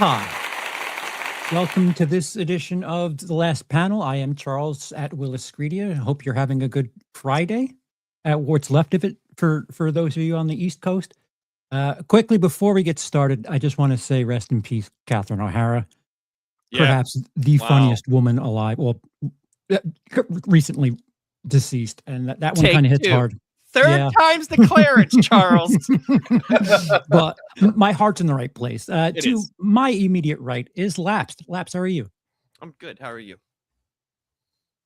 Aloha. Welcome to this edition of The Last Panel. I am Charles at Willis Scredia. I hope you're having a good Friday at what's left of it for those of you on the East Coast. Quickly, before we get started, I just want to say rest in peace, Catherine O'Hara. Yeah. Perhaps the Wow. funniest woman alive. Well, recently deceased. And that one Take kind of hits two. hard. Third Yeah. time's the clarence, Charles. But my heart's in the right place. It To is. my immediate right is Lapsed. Lapsed, how are you? I'm good. How are you?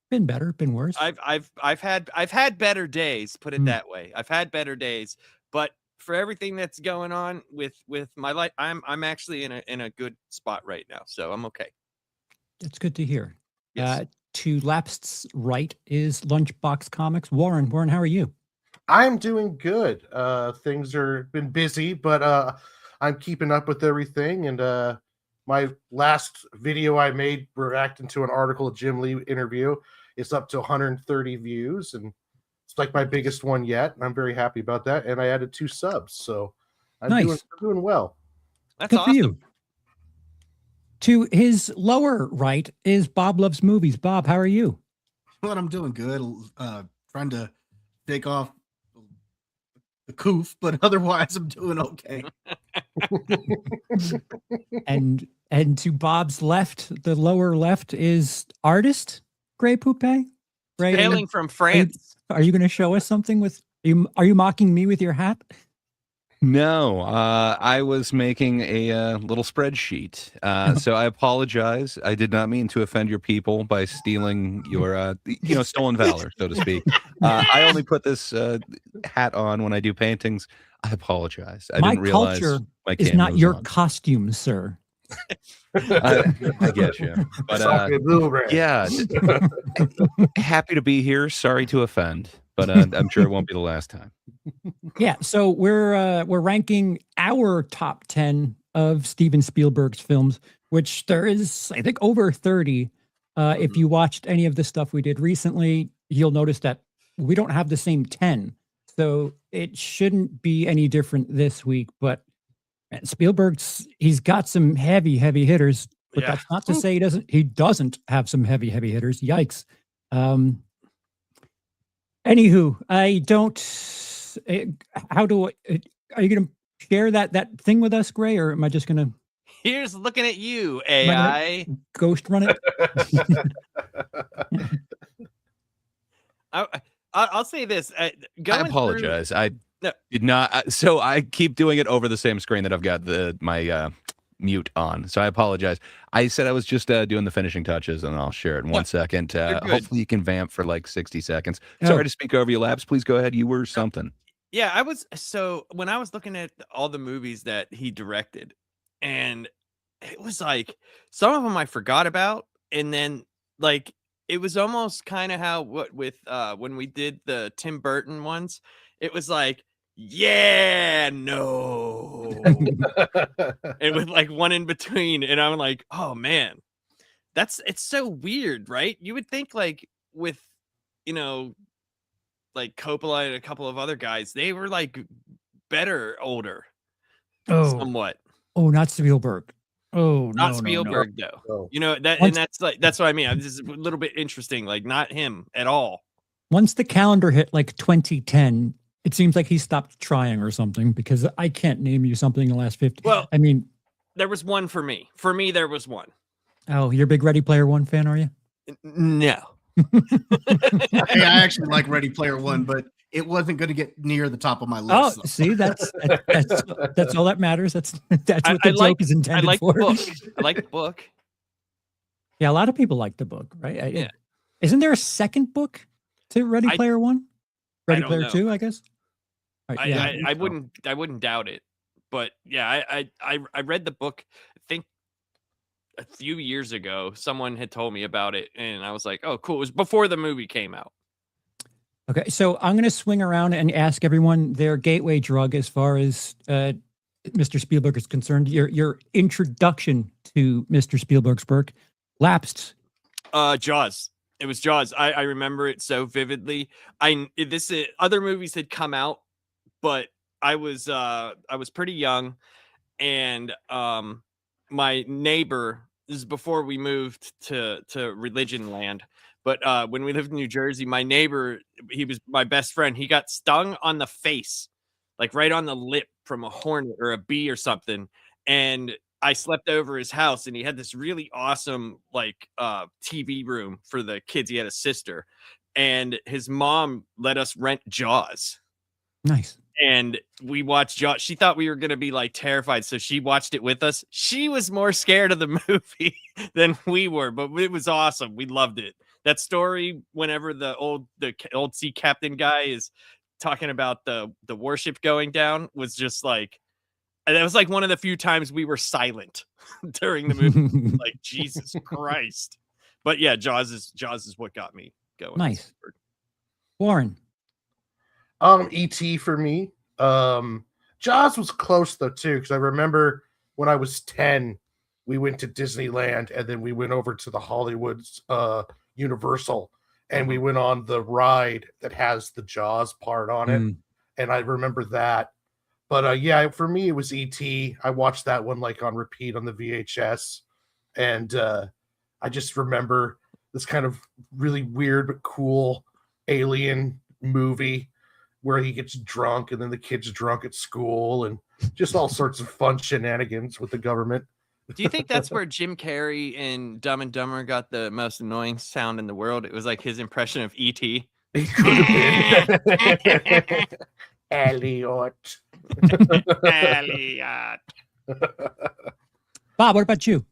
Been better, been worse. I've had better days, put it that way. I've had better days, but for everything that's going on with my life, I'm actually in a good spot right now, so I'm okay. It's good to hear. Yes. To Lapsed's right is Lunchbox Comics. Warren, how are you? I'm doing good. Things are been busy, but I'm keeping up with everything. And my last video I made reacting to an article, a Jim Lee interview, is up to 130 views, and it's like my biggest one yet. And I'm very happy about that. And I added 2 subs, so I'm Nice. doing well. That's Good awesome. for you. To his lower right is Bob Loves Movies. Bob, how are you? Well, I'm doing good. Trying to take off the coof, but otherwise I'm doing okay. And to Bob's left, the lower left is artist Grey Poupe. Right? Hailing from France. Are you going to show us something with you? Are you mocking me with your hat? No, I was making a little spreadsheet. So I apologize. I did not mean to offend your people by stealing your, stolen valor, so to speak. I only put this hat on when I do paintings. I apologize. I didn't realize culture my is camera not was your on. costume, sir. I get you. But yeah, happy to be here. Sorry to offend, but I'm sure it won't be the last time. Yeah, so we're ranking our top 10 of Steven Spielberg's films, which there is, I think, over 30. If you watched any of the stuff we did recently, you'll notice that we don't have the same 10. So it shouldn't be any different this week. But he's got some heavy hitters. But Yeah. that's not to say he doesn't have some heavy hitters. Yikes. Anywho, I don't. Are you going to share that thing with us, Gray, or am I just going to Here's looking at you, AI. ghost run it? I'll say this. I apologize. I did not. So I keep doing it over the same screen that I've got my mute on. So I apologize. I said I was just doing the finishing touches, and I'll share it in 1 second. Hopefully you can vamp for like 60 seconds. Sorry to speak over you, Labs. Please go ahead. You were something. Yeah, I was. So when I was looking at all the movies that he directed, and it was like some of them I forgot about, and then like it was almost kind of how when we did the Tim Burton ones, it was like, yeah, no, and with like one in between, and I'm like, oh man, it's so weird, right? You would think like with like Coppola and a couple of other guys, they were like better older, somewhat. Oh, not Spielberg. Oh, Not Spielberg though. No. And that's what I mean. I'm just a little bit interesting, like not him at all. Once the calendar hit like 2010, it seems like he stopped trying or something, because I can't name you something in the last 50. Well, I mean, there was one for me. For me, there was one. Oh, you're a big Ready Player One fan, are you? No. Hey, I actually like Ready Player One, but it wasn't going to get near the top of my list. Oh, so. see, that's all that matters. That's what the joke is intended I like for. the book. I like the book. Yeah, a lot of people like the book, right? Yeah. Isn't there a second book to Ready Player One? Ready don't Player know. Two, I guess. Right, yeah. I wouldn't doubt it. But yeah, I read the book, I think a few years ago. Someone had told me about it, and I was like, oh, cool. It was before the movie came out. Okay, so I'm going to swing around and ask everyone their gateway drug as far as Mr. Spielberg is concerned. Your introduction to Mr. Spielberg's work. Lapsed. Jaws. It was Jaws. I remember it so vividly. Other movies had come out, but I was pretty young, and my neighbor, this is before we moved to religion land, but when we lived in New Jersey, my neighbor, he was my best friend. He got stung on the face, like right on the lip from a hornet or a bee or something. And I slept over his house, and he had this really awesome like TV room for the kids. He had a sister, and his mom let us rent Jaws. Nice. And we watched Jaws. She thought we were going to be like terrified, so she watched it with us. She was more scared of the movie than we were, but it was awesome. We loved it. That story, whenever the old sea captain guy is talking about the warship going down, was just like, that was like one of the few times we were silent during the movie. Like, Jesus Christ. But yeah, Jaws is what got me going. Nice. Warren. E.T. for me. Jaws was close though too, because I remember when I was 10, we went to Disneyland, and then we went over to the Hollywood's Universal, and we went on the ride that has the Jaws part on it, and I remember that. But yeah, for me it was E.T. I watched that one like on repeat on the VHS, and I just remember this kind of really weird but cool alien movie where he gets drunk, and then the kid's drunk at school, and just all sorts of fun shenanigans with the government. Do you think that's where Jim Carrey in Dumb and Dumber got the most annoying sound in the world? It was like his impression of E.T. It could have been. Elliot. Elliot. Bob, what about you?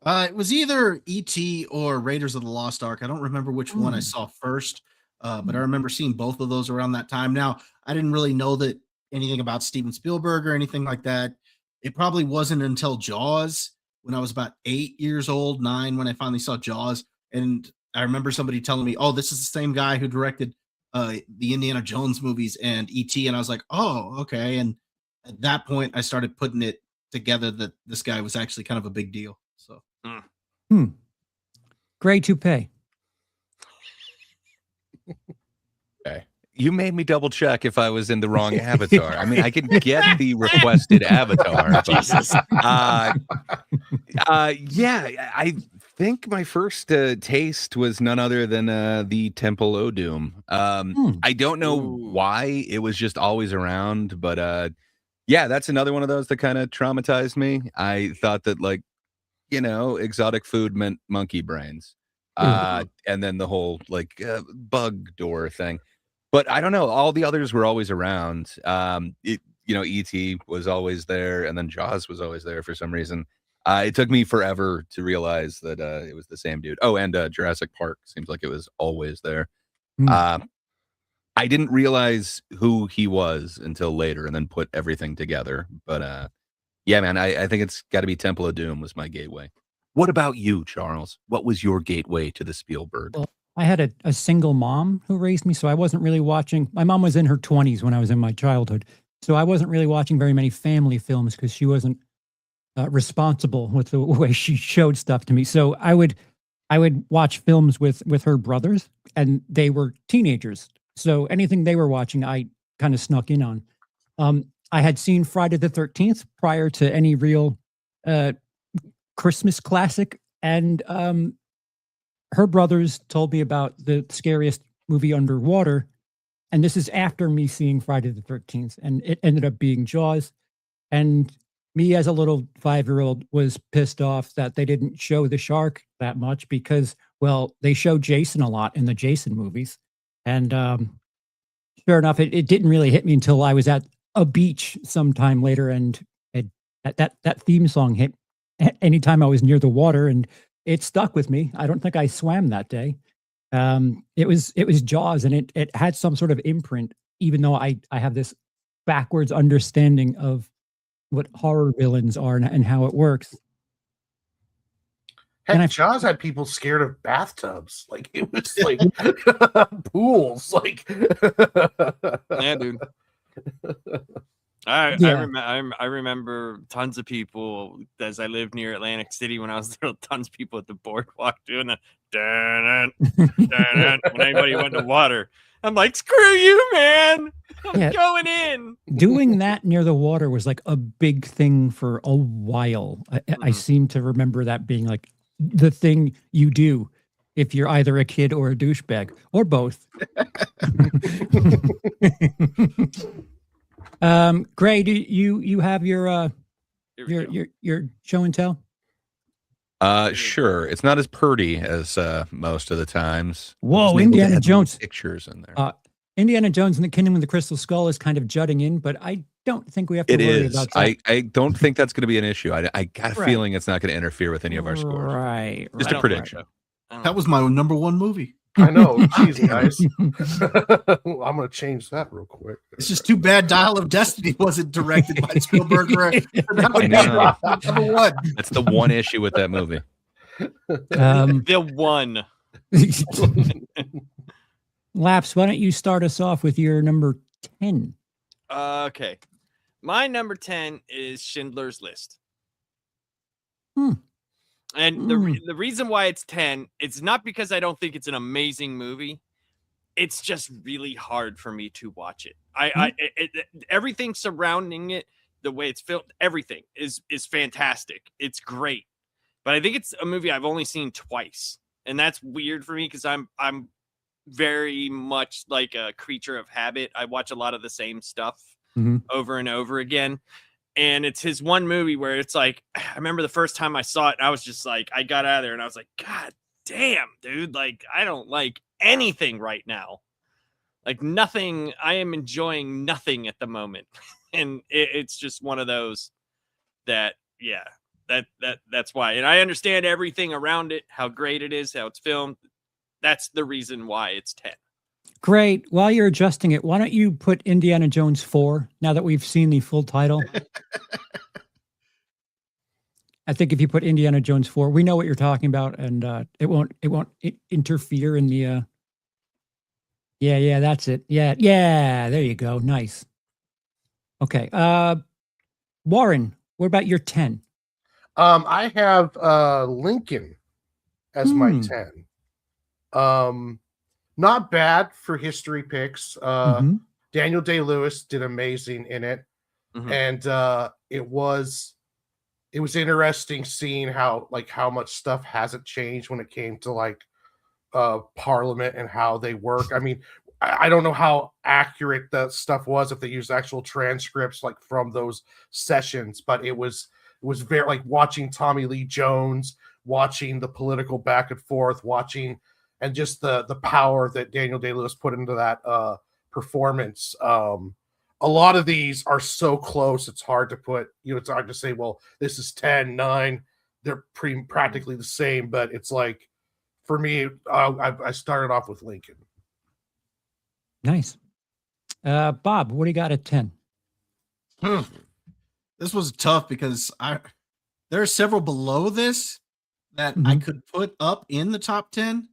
It was either E.T. or Raiders of the Lost Ark. I don't remember which one I saw first, but I remember seeing both of those around that time. Now, I didn't really know that anything about Steven Spielberg or anything like that. It probably wasn't until Jaws when I was about 8 years old, 9, when I finally saw Jaws. And I remember somebody telling me, oh, this is the same guy who directed the Indiana Jones movies and E.T. And I was like, oh, okay. And at that point, I started putting it together that this guy was actually kind of a big deal. So, Gray toupee. Okay. You made me double check if I was in the wrong avatar. I mean, I can get the requested avatar. But, yeah, I think my first taste was none other than the Temple o' Doom. I don't know why it was just always around, but yeah, that's another one of those that kind of traumatized me. I thought that, like, you know, exotic food meant monkey brains. And then the whole like bug door thing. But I don't know. All the others were always around. E.T. was always there, and then Jaws was always there for some reason. It took me forever to realize that it was the same dude. Oh, and Jurassic Park seems like it was always there. I didn't realize who he was until later, and then put everything together. But yeah, man, I think it's got to be Temple of Doom was my gateway. What about you, Charles? What was your gateway to the Spielberg? Well, I had a single mom who raised me, so I wasn't really watching. My mom was in her 20s when I was in my childhood, so I wasn't really watching very many family films because she wasn't responsible with the way she showed stuff to me. So I would watch films with her brothers, and they were teenagers. So anything they were watching, I kind of snuck in on. I had seen Friday the 13th prior to any real Christmas classic, and her brothers told me about the scariest movie underwater, and this is after me seeing Friday the 13th, and it ended up being Jaws. And me as a little 5-year-old was pissed off that they didn't show the shark that much because, well, they show Jason a lot in the Jason movies. And sure enough, it didn't really hit me until I was at a beach sometime later, and that theme song hit anytime I was near the water, and it stuck with me. I don't think I swam that day. It was Jaws, and it had some sort of imprint, even though I have this backwards understanding of what horror villains are and how it works. Heck, Jaws had people scared of bathtubs. Like, it was like pools. Like, yeah, dude. I remember tons of people as I lived near Atlantic City when I was there. Tons of people at the boardwalk doing the when anybody went to water. I'm like, screw you, man. I'm Yeah. going in. Doing that near the water was like a big thing for a while. I Mhm. seem to remember that being like the thing you do if you're either a kid or a douchebag or both. Gray, do you have your Here we go. your show and tell? Sure. It's not as purdy as most of the times. Whoa, Wasn't able to Indiana add little Jones. pictures in there. Indiana Jones and the Kingdom of the Crystal Skull is kind of jutting in, but I don't think we have to It worry is. about that. I don't think that's going to be an issue. I got a Right. feeling it's not going to interfere with any of our scores. Right. Just I a don't think prediction. so. I don't That was my number one movie. I know. Jeez, guys. right. I'm gonna change that real quick. It's just too bad Dial of Destiny wasn't directed by Spielberg. That would I be know. number one. That's the one issue with that movie. The one. Laps, why don't you start us off with your number 10? Okay. My number 10 is Schindler's List. Hmm. And the reason why it's 10, it's not because I don't think it's an amazing movie. It's just really hard for me to watch it. Everything surrounding it, the way it's filmed, everything is fantastic. It's great. But I think it's a movie I've only seen twice. And that's weird for me because I'm very much like a creature of habit. I watch a lot of the same stuff over and over again. And it's his one movie where it's like, I remember the first time I saw it, I was just like, I got out of there and I was like, God damn, dude. Like, I don't like anything right now. Like nothing. I am enjoying nothing at the moment. And it's just one of those that, yeah, that's why. And I understand everything around it, how great it is, how it's filmed. That's the reason why it's 10. Great. While you're adjusting it, why don't you put Indiana Jones 4 now that we've seen the full title? I think if you put Indiana Jones 4, we know what you're talking about, and it won't interfere in the yeah, that's it. Yeah, there you go. Nice. Okay. Warren, what about your 10? I have Lincoln as my 10. Not bad for history picks. Daniel Day-Lewis did amazing in it. And it was interesting seeing how much stuff hasn't changed when it came to like Parliament and how they work. I mean, I don't know how accurate that stuff was, if they used actual transcripts like from those sessions, but it was very like watching Tommy Lee Jones, watching the political back and forth, watching and just the power that Daniel Day-Lewis put into that performance. A lot of these are so close, it's hard to put, it's hard to say, well, this is 10, 9. They're practically the same, but it's like, for me, I started off with Lincoln. Nice. Bob, what do you got at 10? This was tough because there are several below this that I could put up in the top 10,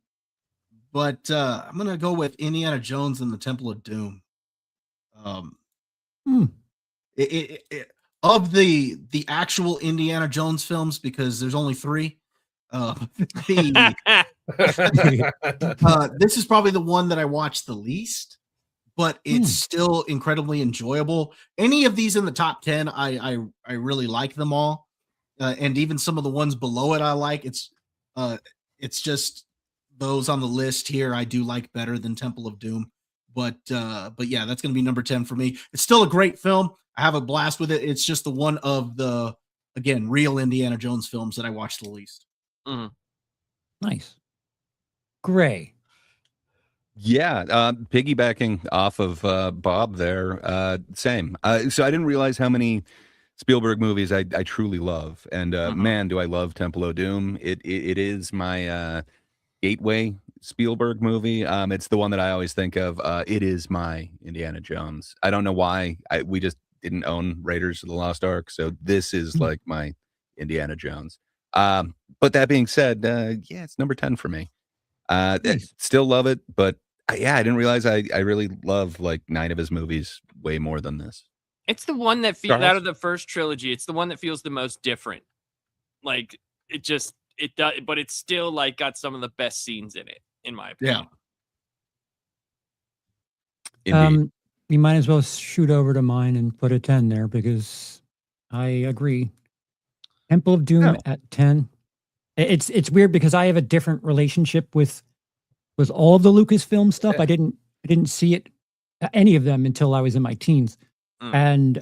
but I'm gonna go with Indiana Jones and the Temple of Doom. Of the actual Indiana Jones films, because there's only 3. This is probably the one that I watched the least, but it's still incredibly enjoyable. Any of these in the top 10, I really like them all, and even some of the ones below it I like. It's just those on the list here I do like better than Temple of Doom. But yeah, that's going to be number 10 for me. It's still a great film. I have a blast with it. It's just the one of the, again, real Indiana Jones films that I watched the least. Nice. Gray. Yeah, piggybacking off of Bob there, same. So I didn't realize how many Spielberg movies I truly love, and man, do I love Temple of Doom. It is my gateway Spielberg movie. It's the one that I always think of. It is my Indiana Jones. I don't know why we just didn't own Raiders of the Lost Ark, so this is like my Indiana Jones. But that being said, yeah, it's number 10 for me. Nice. Still love it, but I didn't realize I really love like 9 of his movies way more than this. It's the one that feels out of the first trilogy. It's the one that feels the most different. Like it does, but it's still like got some of the best scenes in it, in my opinion. Indeed. You might as well shoot over to mine and put a 10 there because I agree. Temple of Doom Oh. at 10. It's weird because I have a different relationship with all of the Lucasfilm stuff. I didn't see it any of them until I was in my teens. And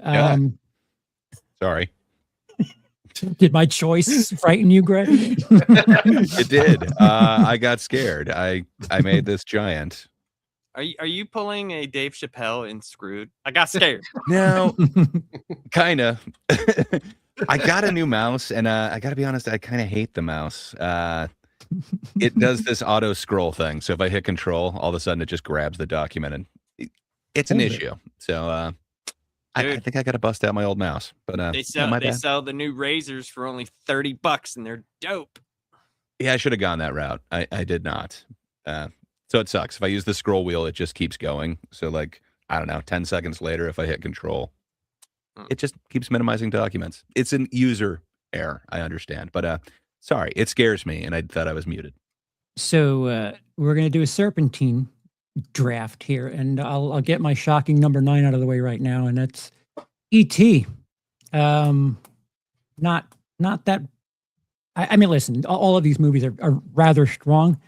Sorry. did my choice frighten you, Greg? It did. I got scared. I made this giant. Are you pulling a Dave Chappelle in Screwed? I got scared. No, kind of. I got a new mouse, and I got to be honest, I kind of hate the mouse. It does this auto scroll thing. So if I hit control, all of a sudden it just grabs the document, and it's an issue. So I think I got to bust out my old mouse. But they sell the new razors for only $30, and they're dope. Yeah, I should have gone that route. I did not. So it sucks. If I use the scroll wheel, it just keeps going. So like, I don't know, 10 seconds later, if I hit control, it just keeps minimizing documents. It's an user error. I understand. But sorry, it scares me. And I thought I was muted. So we're going to do a Serpentine draft here. And I'll get my shocking number 9 out of the way right now. And that's E.T. Not that. I mean, listen, all of these movies are rather strong.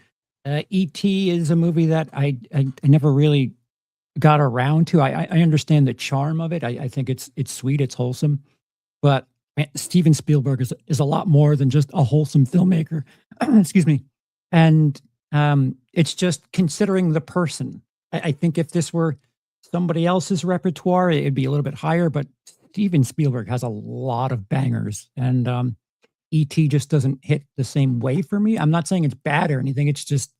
E.T. is a movie that I never really got around to. I understand the charm of it. I think it's sweet, it's wholesome, but man, Steven Spielberg is a lot more than just a wholesome filmmaker. Excuse me. And it's just considering the person. I think if this were somebody else's repertoire, it'd be a little bit higher, but Steven Spielberg has a lot of bangers, and E.T. just doesn't hit the same way for me. I'm not saying it's bad or anything. It's just,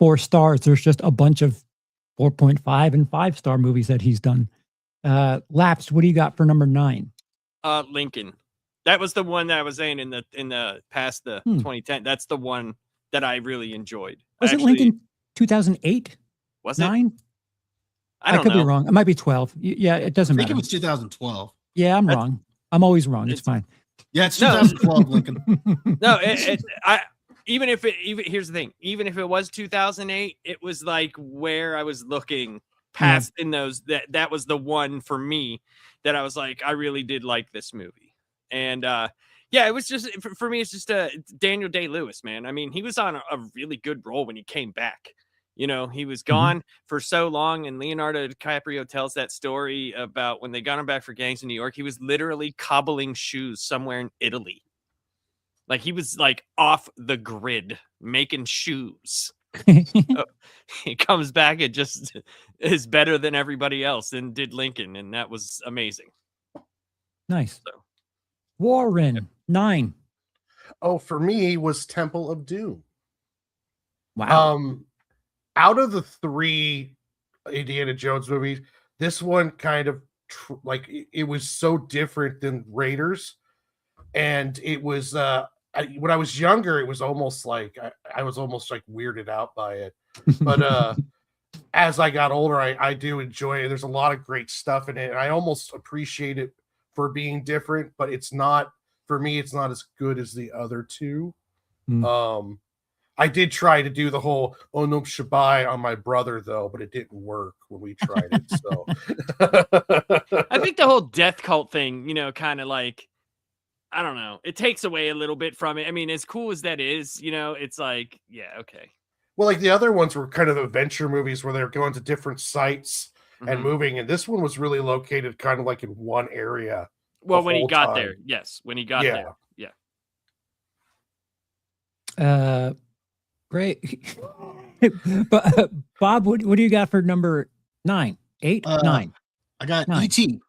4 stars. There's just a bunch of 4.5 and 5-star movies that he's done. Laps, what do you got for number 9? Lincoln. That was the one that I was saying in the past the 2010. That's the one that I really enjoyed. Was it Lincoln 2008? Was it 9? I could be wrong. It might be 12. Yeah, it doesn't matter. I think it was 2012. Yeah, I'm wrong. I'm always wrong. It's fine. Yeah, it's 2012, Lincoln. No, here's the thing. Even if it was 2008, it was like where I was looking past in those, that was the one for me that I was like, I really did like this movie. And it was just, for me, it's just Daniel Day-Lewis, man. I mean, he was on a really good role when he came back. He was gone for so long, and Leonardo DiCaprio tells that story about when they got him back for Gangs in New York. He was literally cobbling shoes somewhere in Italy. Like, he was like off the grid making shoes. So he comes back and just is better than everybody else and did Lincoln, and that was amazing. Nice. So, Warren, 9. Oh, for me was Temple of Doom. Wow. Out of the 3 Indiana Jones movies, this one kind of it was so different than Raiders, and it was when I was younger, it was almost like I was almost like weirded out by it. But as I got older, I do enjoy it. There's a lot of great stuff in it, and I almost appreciate it for being different. But it's not, for me, it's not as good as the other 2. I did try to do the whole Onum Shabai on my brother, though, but it didn't work when we tried it. So I think the whole death cult thing, kind of like, I don't know, it takes away a little bit from it. I mean, as cool as that is, it's like, yeah, okay. Well, like the other ones were kind of adventure movies where they were going to different sites and moving, and this one was really located kind of like in one area. Well, when he got there, yes, when he got there, yeah. Great. But Bob, what do you got for number 9? 8? 9? I got 9. E.T.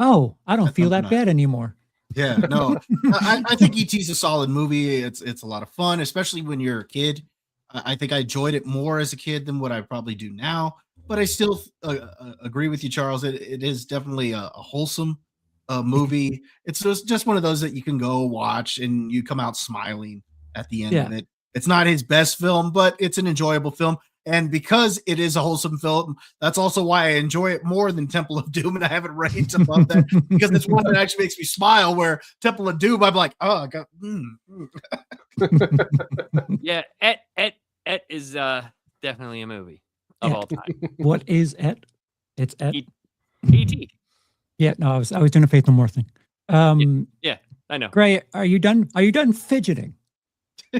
Oh, I don't feel that bad anymore. Yeah, no, I think E.T.'s a solid movie. It's a lot of fun, especially when you're a kid. I think I enjoyed it more as a kid than what I probably do now. But I still agree with you, Charles. It is definitely a wholesome movie. It's just one of those that you can go watch and you come out smiling at the end of it. It's not his best film, but it's an enjoyable film. And because it is a wholesome film, that's also why I enjoy it more than Temple of Doom, and I have it ranked above that because it's one that actually makes me smile. Where Temple of Doom, I'm like, oh, I got. Yeah, Et is definitely a movie. of Et. all time. What is Et? It's Et. E.T. Yeah, no, I was doing a Faith No More thing. Yeah, I know. Gray, are you done? Are you done fidgeting?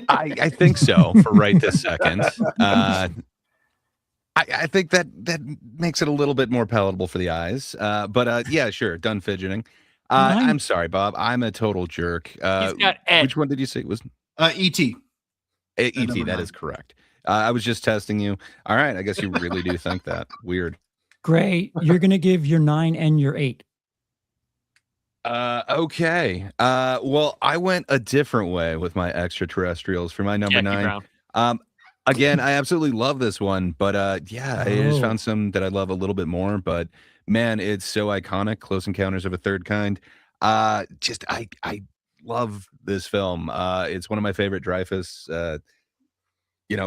I think so for right this second. I think that makes it a little bit more palatable for the eyes. But yeah, sure, done fidgeting. I'm sorry, Bob. I'm a total jerk. He's got Ed. Which one did you say it was? E.T. E.T. That is correct. I was just testing you. All right, I guess you really do think that. Weird. Gray, you're going to give your 9 and your 8. Okay. Well, I went a different way with my extraterrestrials for my number Jackie 9. Brown. Again, I absolutely love this one, but yeah, I just found some that I love a little bit more. But man, it's so iconic. Close Encounters of a Third Kind. Just I love this film. It's one of my favorite Dreyfuss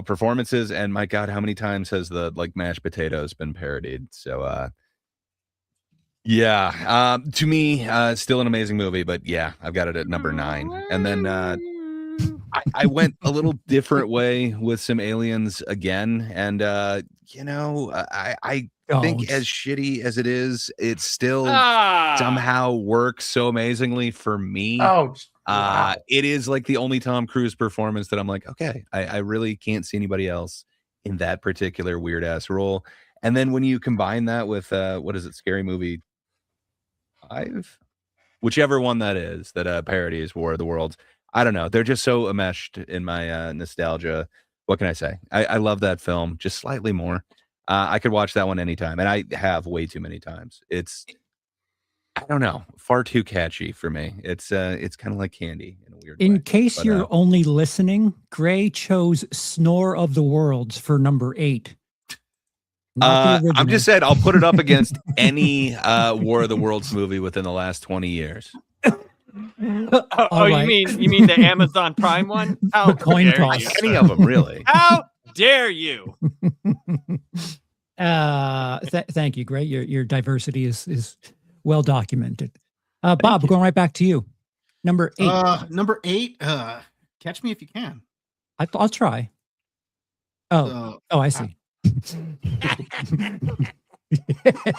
performances, and my God, how many times has the like mashed potatoes been parodied? So yeah, to me, still an amazing movie, but yeah, I've got it at number 9. And then I went a little different way with some Aliens again, and I think as shitty as it is, it still somehow works so amazingly for me. Oh, wow. It is like the only Tom Cruise performance that I'm like, okay, I really can't see anybody else in that particular weird ass role. And then when you combine that with what is it, Scary Movie 5, whichever one that is that parodies War of the Worlds, I don't know, they're just so enmeshed in my nostalgia. What can I say? I love that film just slightly more. I could watch that one anytime, and I have way too many times. It's, I don't know, far too catchy for me. It's kind of like candy in a weird way. In case you're only listening, Gray chose Snore of the Worlds for number 8. I'm just saying, I'll put it up against any War of the Worlds movie within the last 20 years. Right. you mean the Amazon Prime one? How the coin dare toss. you? Any of them, really. How dare you? Thank you, Gray. Your diversity is well documented. Bob, going right back to you. Number 8. Number 8. Catch Me If You Can. I'll try. Oh, I see. I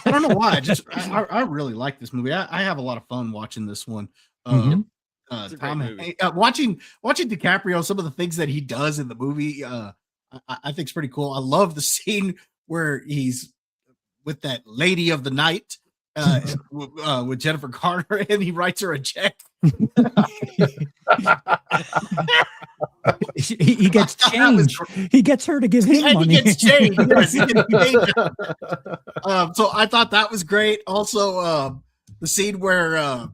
don't know why. I really like this movie. I have a lot of fun watching this one. Watching DiCaprio, some of the things that he does in the movie, I think is pretty cool. I love the scene where he's with that lady of the night with Jennifer Garner, and he writes her a check. he gets change. He gets her to give him money. He gets change. Yes, he gets change. So I thought that was great. Also, the scene where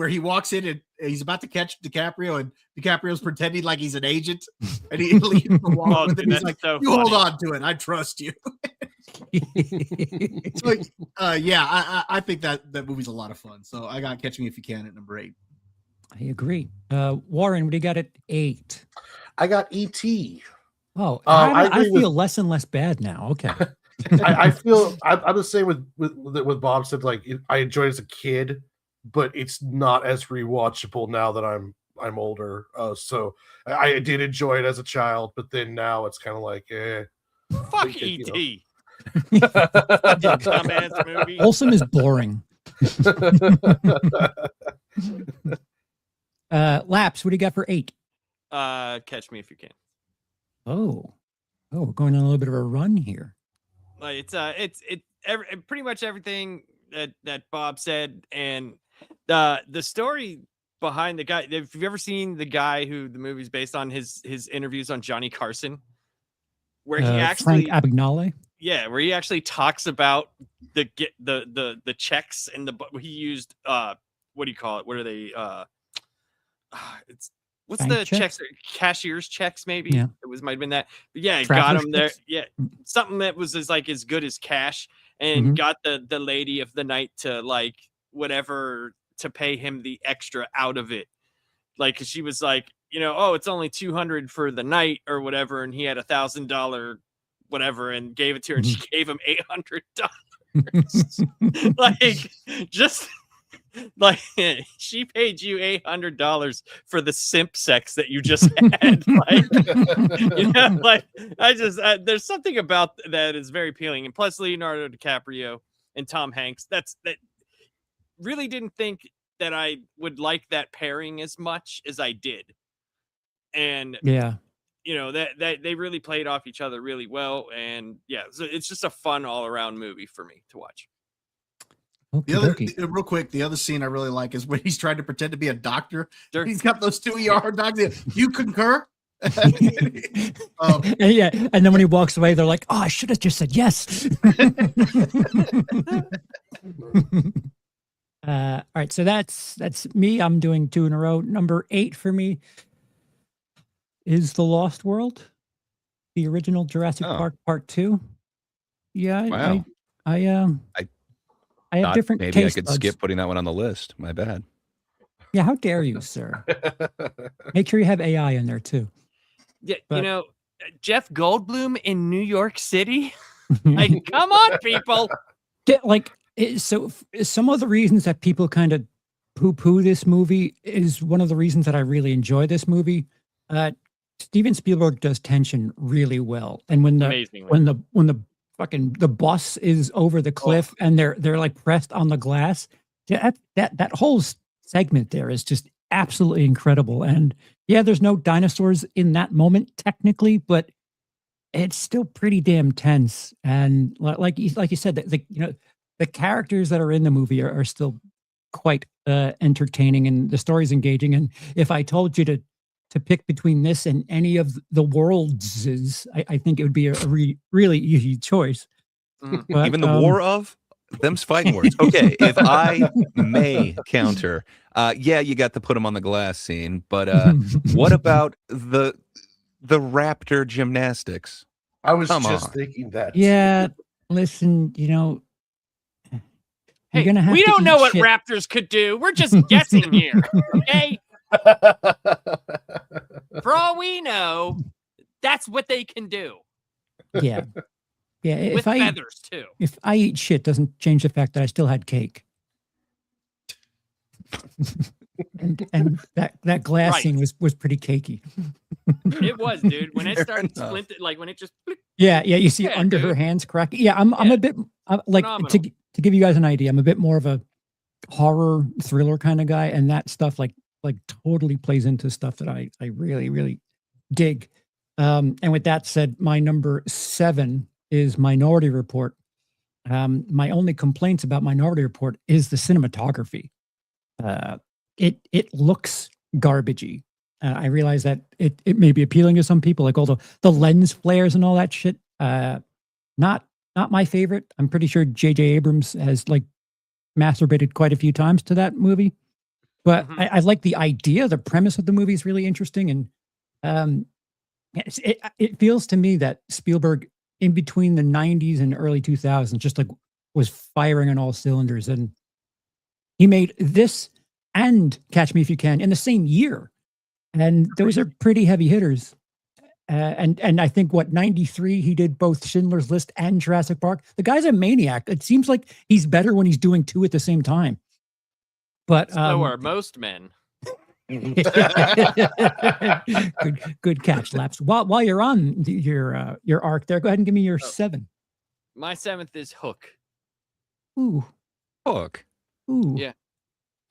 he walks in and he's about to catch DiCaprio, and DiCaprio's pretending like he's an agent, and he leaves the wall with him. He's like, so "You funny. Hold on to it. I trust you." So, I think that movie's a lot of fun. So I got Catch Me If You Can at number 8. I agree. Warren, what do you got at 8? I got E.T. Oh, I feel less and less bad now. Okay. I feel I'm the same with Bob said. Like, I enjoyed it as a kid, but it's not as rewatchable now that I'm older. So I did enjoy it as a child, but then now it's kind of like, fuck E.T. Dumbass movie. Wholesome is boring. Laps, what do you got for 8? Catch Me If You Can. Oh, we're going on a little bit of a run here. Like it's pretty much everything that Bob said, and the story behind the guy. If you've ever seen the guy who the movie's based on, his interviews on Johnny Carson, where he actually Frank Abagnale. Yeah, where he actually talks about the checks and he used what do you call it? What are they? What's bank the checks? Cashier's checks, maybe. Yeah. Might have been that. But yeah, it got him there. Yeah, something that was as good as cash, and got the lady of the night to like whatever to pay him the extra out of it. Like, 'cause she was like, oh, it's only $200 for the night or whatever, and he had $1,000 whatever, and gave it to her, and she gave him $800. Like, just like she paid you $800 for the simp sex that you just had. Like, like there's something about that is very appealing. And plus Leonardo DiCaprio and Tom Hanks. That really didn't think that I would like that pairing as much as I did. And Yeah. that they really played off each other really well. And yeah, so it's just a fun all around movie for me to watch. Real quick, the other scene I really like is when he's trying to pretend to be a doctor. Sure. He's got those 2 ER doctors. You concur? Yeah, and then when he walks away, they're like, "Oh, I should have just said yes." All right, so that's me. I'm doing 2 in a row. Number 8 for me is The Lost World, the original Jurassic Park Part 2. Yeah, wow. I have different maybe taste I could buds. skip putting that one on the list. My bad. Yeah, how dare you, sir? Make sure you have AI in there too. Yeah, but, Jeff Goldblum in New York City. Like, come on, people. So some of the reasons that people kind of poo-poo this movie is one of the reasons that I really enjoy this movie. Steven Spielberg does tension really well, and when the fucking the bus is over the cliff and they're like pressed on the glass, that whole segment there is just absolutely incredible. And yeah, there's no dinosaurs in that moment technically, but it's still pretty damn tense. And like you said, the characters that are in the movie are still quite entertaining, and the story's engaging. And if I told you to pick between this and any of the worlds, I think it would be a really easy choice. But, even the war of them's fighting words. Okay, if I may counter, yeah, you got to put them on the glass scene, but what about the raptor gymnastics? I was thinking that. Yeah, listen, hey, you're gonna have we to don't know what shit. raptors could do. We're just guessing here, okay? For all we know, that's what they can do. Yeah. Yeah. With feathers, too. If I eat shit, doesn't change the fact that I still had cake. and that glass scene was pretty cakey. It was, dude. When it started splinting, like when it just. Yeah. You see under her hands cracking. Yeah, I'm a bit like to give you guys an idea. I'm a bit more of a horror thriller kind of guy, and that stuff like totally plays into stuff that I really, really dig. And with that said, my number 7 is Minority Report. My only complaints about Minority Report is the cinematography. It looks garbagey. I realize that it may be appealing to some people, like all the lens flares and all that shit. Not my favorite. I'm pretty sure J.J. Abrams has like masturbated quite a few times to that movie. But I like the idea. The premise of the movie is really interesting. And it feels to me that Spielberg, in between the 90s and early 2000s, just like was firing on all cylinders. And he made this and Catch Me If You Can in the same year. And those are pretty heavy hitters. And I think 93, he did both Schindler's List and Jurassic Park. The guy's a maniac. It seems like he's better when he's doing 2 at the same time. But so are most men. good catch, Laps. While you're on your arc there, go ahead and give me your 7. My 7th is Hook. Ooh, Hook. Ooh, yeah.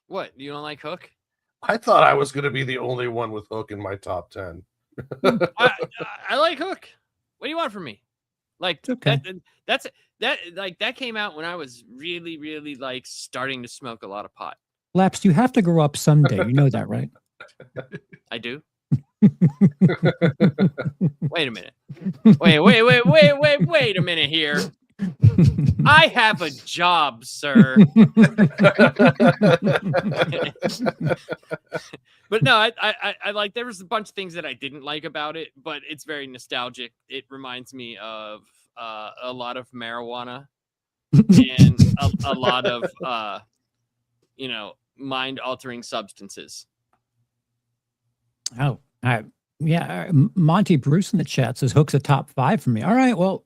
What? You don't like Hook? I thought I was going to be the only one with Hook in my top 10. I like Hook. What do you want from me? Like okay. that came out when I was really, really like starting to smoke a lot of pot. Laps, you have to grow up someday. You know that, right? I do. Wait a minute. Wait a minute here. I have a job, sir. But no, I like, there was a bunch of things that I didn't like about it, but it's very nostalgic. It reminds me of a lot of marijuana and a lot of mind-altering substances. Oh, yeah. Monty Bruce in the chat says Hook's a top 5 for me. All right, well,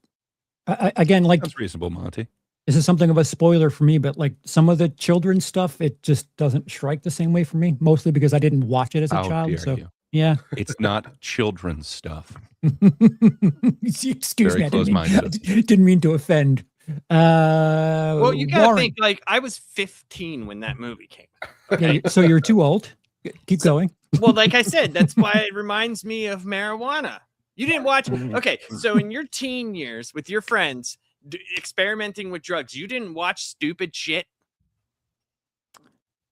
again, like that's reasonable, Monty. this is something of a spoiler for me, but like some of the children's stuff, it just doesn't strike the same way for me. Mostly because I didn't watch it as a How child. dare So you? yeah. It's not children's stuff. Excuse Very me, I close-minded. didn't mean to offend. Well, you gotta Warren. think like I was 15 when that movie came out. Yeah, Okay. so you're too old. Keep going. Well, like I said, that's why it reminds me of marijuana. You didn't watch. Okay, so in your teen years with your friends experimenting with drugs, you didn't watch stupid shit.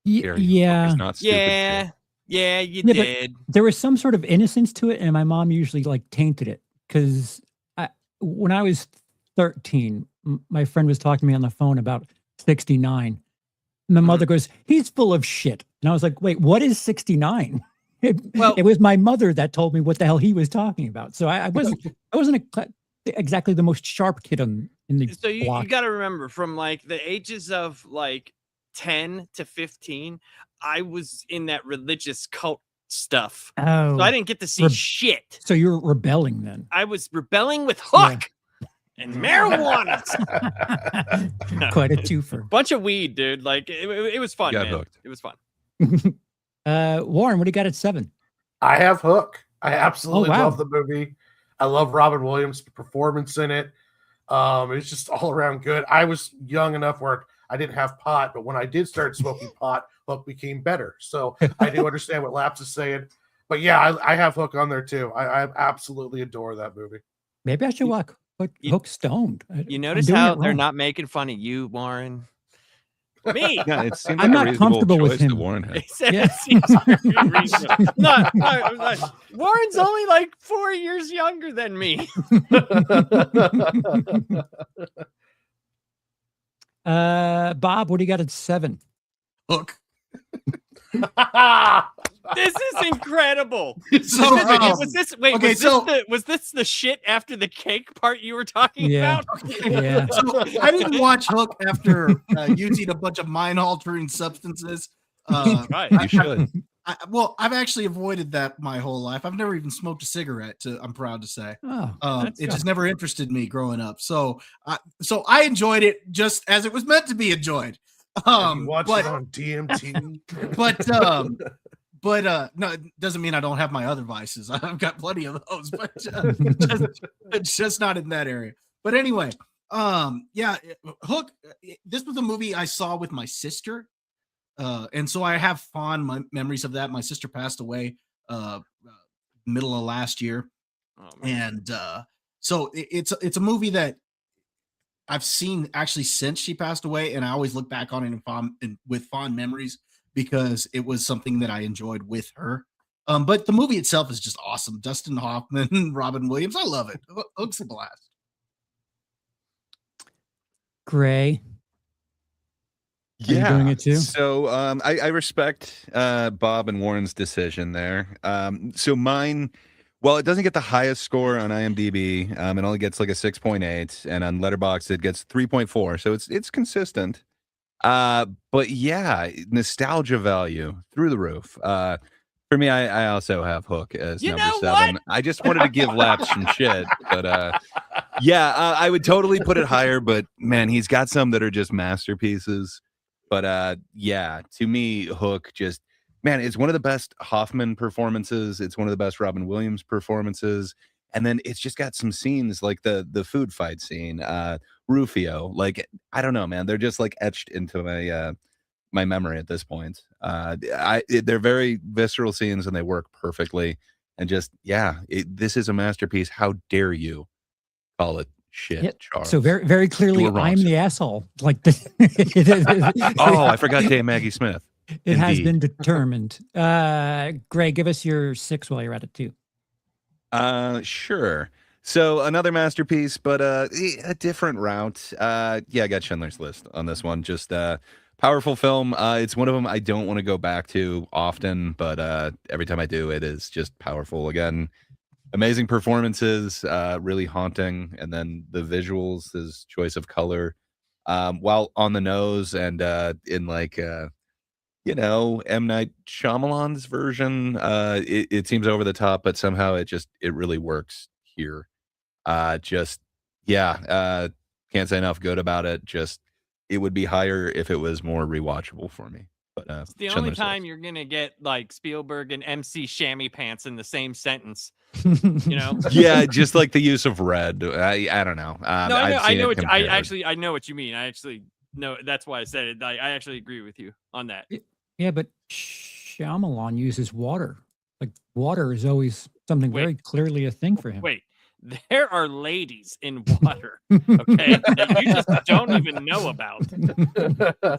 Dare you. Yeah. It's not stupid Yeah, shit. yeah, you Yeah, but- did. There was some sort of innocence to it, and my mom usually like tainted it because when I was 13, my friend was talking to me on the phone about 69. My mother goes, "He's full of shit," and I was like, "Wait, what is 69?" Well- It was my mother that told me what the hell he was talking about. So I wasn't exactly the most sharp kid in the So you block. got to remember from like the ages of like 10 to 15, I was in that religious cult stuff. Oh, So I didn't get to see shit. so you're rebelling then? I was rebelling with Hook and marijuana. Quite a twofer. Bunch of weed, dude. Like it was fun, Got man. hooked. It was fun. Warren, what do you got at 7? I have Hook. I absolutely wow. love the movie. I love Robin Williams' performance in it. It's just all around good. I was young enough where I didn't have pot, but when I did start smoking pot, Hook became better. So I do understand what Laps is saying. But yeah, I have Hook on there too. I absolutely adore that movie. Maybe I should watch Hook Stoned. You I'm notice doing how it they're wrong. not making fun of you, Warren? Me. Yeah, it seems I'm like not a reasonable comfortable with choice that him. Warren had. It seems very reasonable. No, Warren's only like 4 years younger than me. Bob, what do you got at 7? Hook. This is incredible. So, Was this the shit after the cake part you were talking Yeah. about? Yeah. So I didn't watch Hook after using a bunch of mind-altering substances. Right. You should. I've actually avoided that my whole life. I've never even smoked a cigarette. I'm proud to say. Oh, That's It good. just never interested me growing up. So I enjoyed it just as it was meant to be enjoyed. You watch But it on DMT. but no, it doesn't mean I don't have my other vices. I've got plenty of those, but it's just not in that area. But anyway, Hook. This was a movie I saw with my sister, and so I have fond memories of that. My sister passed away middle of last year, Oh, man. and so it's a movie that I've seen actually since she passed away, and I always look back on it with fond memories because it was something that I enjoyed with her. But the movie itself is just awesome. Dustin Hoffman, Robin Williams, I love it. Hook's a blast. Gray. Are you doing it too? So I respect Bob and Warren's decision there. So mine, well, it doesn't get the highest score on IMDb. It only gets like a 6.8, and on Letterboxd it gets 3.4. So it's consistent. But yeah, nostalgia value through the roof. For me, I also have Hook as You number know 7. I just wanted to give Laps some shit, but I would totally put it higher. But man, he's got some that are just masterpieces. But yeah, to me, Hook just, man, it's one of the best Hoffman performances. It's one of the best Robin Williams performances. And then it's just got some scenes like the food fight scene, Rufio. Like, I don't know, man. They're just like etched into my memory at this point. They're very visceral scenes and they work perfectly. And just, this is a masterpiece. How dare you call it shit, Yeah, Charles? So very, very clearly, You were wrong, I'm sir. the asshole. Like Oh, I forgot Dame Maggie Smith. It has Indeed. been determined. Gray, give us your 6 while you're at it too. Sure. So another masterpiece, but a different route. I got Schindler's List on this one. Just powerful film. It's one of them I don't want to go back to often, but every time I do, it is just powerful again. Amazing performances, really haunting, and then the visuals, his choice of color, while on the nose and in like M. Night Shyamalan's version, it seems over the top, but somehow it really works here. Can't say enough good about it. Just it would be higher if it was more rewatchable for me. But It's the only Schindler's time List. you're gonna get like Spielberg and MC Chamois Pants in the same sentence. You know? Yeah, just like the use of red. I don't know. No, I know. I've I seen know. it I compared. actually I know what you mean. I actually know. That's why I said it. I actually agree with you on that. Yeah, but Shyamalan uses water. Like water is always something Wait. very clearly a thing for him. Wait, there are ladies in water, okay, that you just don't even know about.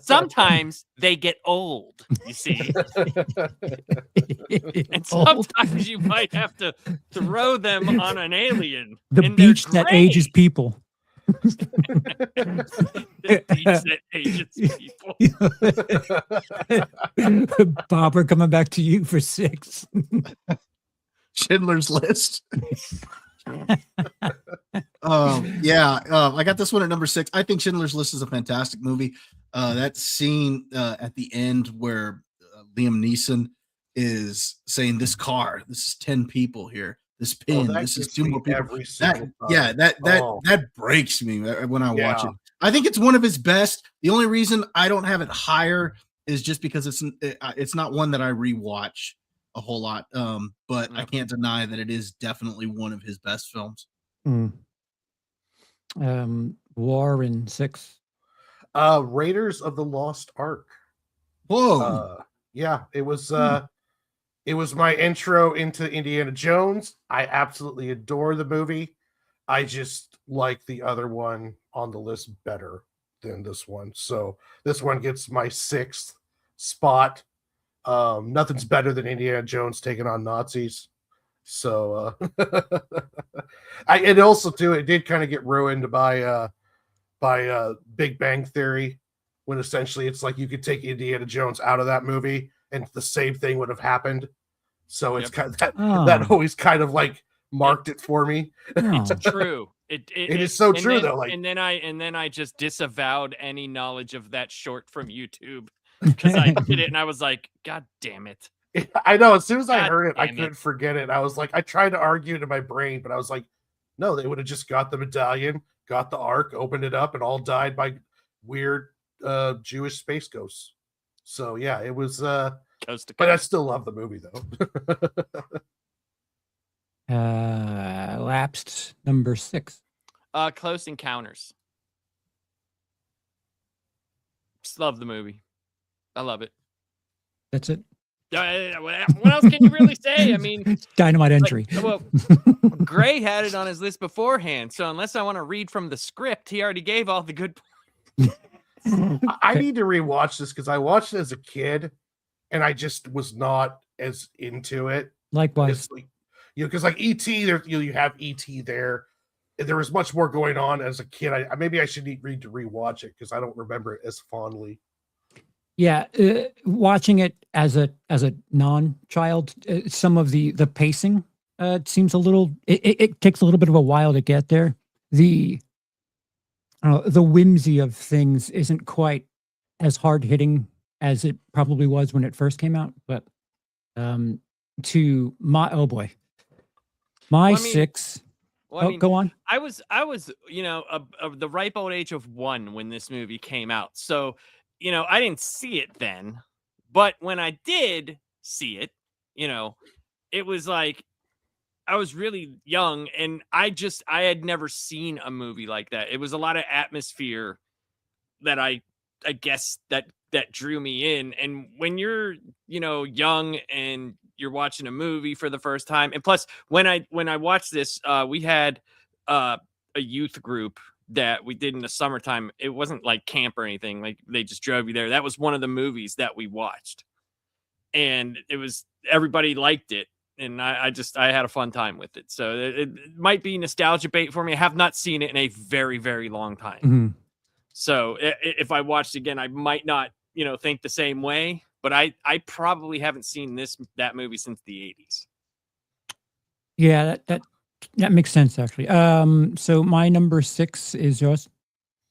Sometimes they get old, you see, and sometimes you might have to throw them on an alien. The in their beach that ages grave. people. The beach that ages people. Bob, we're coming back to you for 6. Schindler's List. I got this one at number 6. I think Schindler's List is a fantastic movie. That scene at the end where Liam Neeson is saying, "This car, this is 10 people here. This pin, this is 2 more people." That breaks me when I watch it. I think it's one of his best. The only reason I don't have it higher is just because it's not one that I rewatch a whole lot. But I can't deny that it is definitely one of his best films. War in 6. Raiders of the Lost Ark. Whoa. It was my intro into Indiana Jones. I absolutely adore the movie. I just like the other one on the list better than this one. So this one gets my 6th spot. Nothing's better than Indiana Jones taking on Nazis. So it also too, it did kind of get ruined by Big Bang Theory, when essentially it's like you could take Indiana Jones out of that movie and the same thing would have happened. So it's kind of that always kind of like marked it for me. It's true. It is so true though. Like, and then I just disavowed any knowledge of that short from YouTube because I did it and I was like, God damn it. I know. As soon as I heard it, I couldn't forget it. I was like, I tried to argue it in my brain, but I was like, no, they would have just got the medallion, got the ark, opened it up, and all died by weird Jewish space ghosts. So yeah, it was coast to coast. But I still love the movie though. Lapsed number 6. Close Encounters. Just love the movie. I love it. That's it. What else can you really say? I mean, dynamite entry. Well, Gray had it on his list beforehand, so unless I want to read from the script, he already gave all the good points. I need to rewatch this because I watched it as a kid, and I just was not as into it. Likewise, because like E.T., there you have E.T. there. There was much more going on as a kid. Maybe I should need to rewatch it because I don't remember it as fondly. Yeah, watching it as a non-child, some of the pacing seems a little. It takes a little bit of a while to get there. The whimsy of things isn't quite as hard hitting as it probably was when it first came out. But to my my 6. Well, I mean, go on. I was of the ripe old age of 1 when this movie came out. So, I didn't see it then, but when I did see it, it was like I was really young and I had never seen a movie like that. It was a lot of atmosphere that I guess that drew me in. And when you're, young and you're watching a movie for the first time, and plus when I watched this, we had a youth group that we did in the summertime. It wasn't like camp or anything. Like they just drove you there. That was one of the movies that we watched. And everybody liked it. And I had a fun time with it. So it might be nostalgia bait for me. I have not seen it in a very, very long time. Mm-hmm. So if I watched it again, I might not, think the same way, but I probably haven't seen that movie since the 80s. Yeah, that makes sense actually. So my number 6 is yours,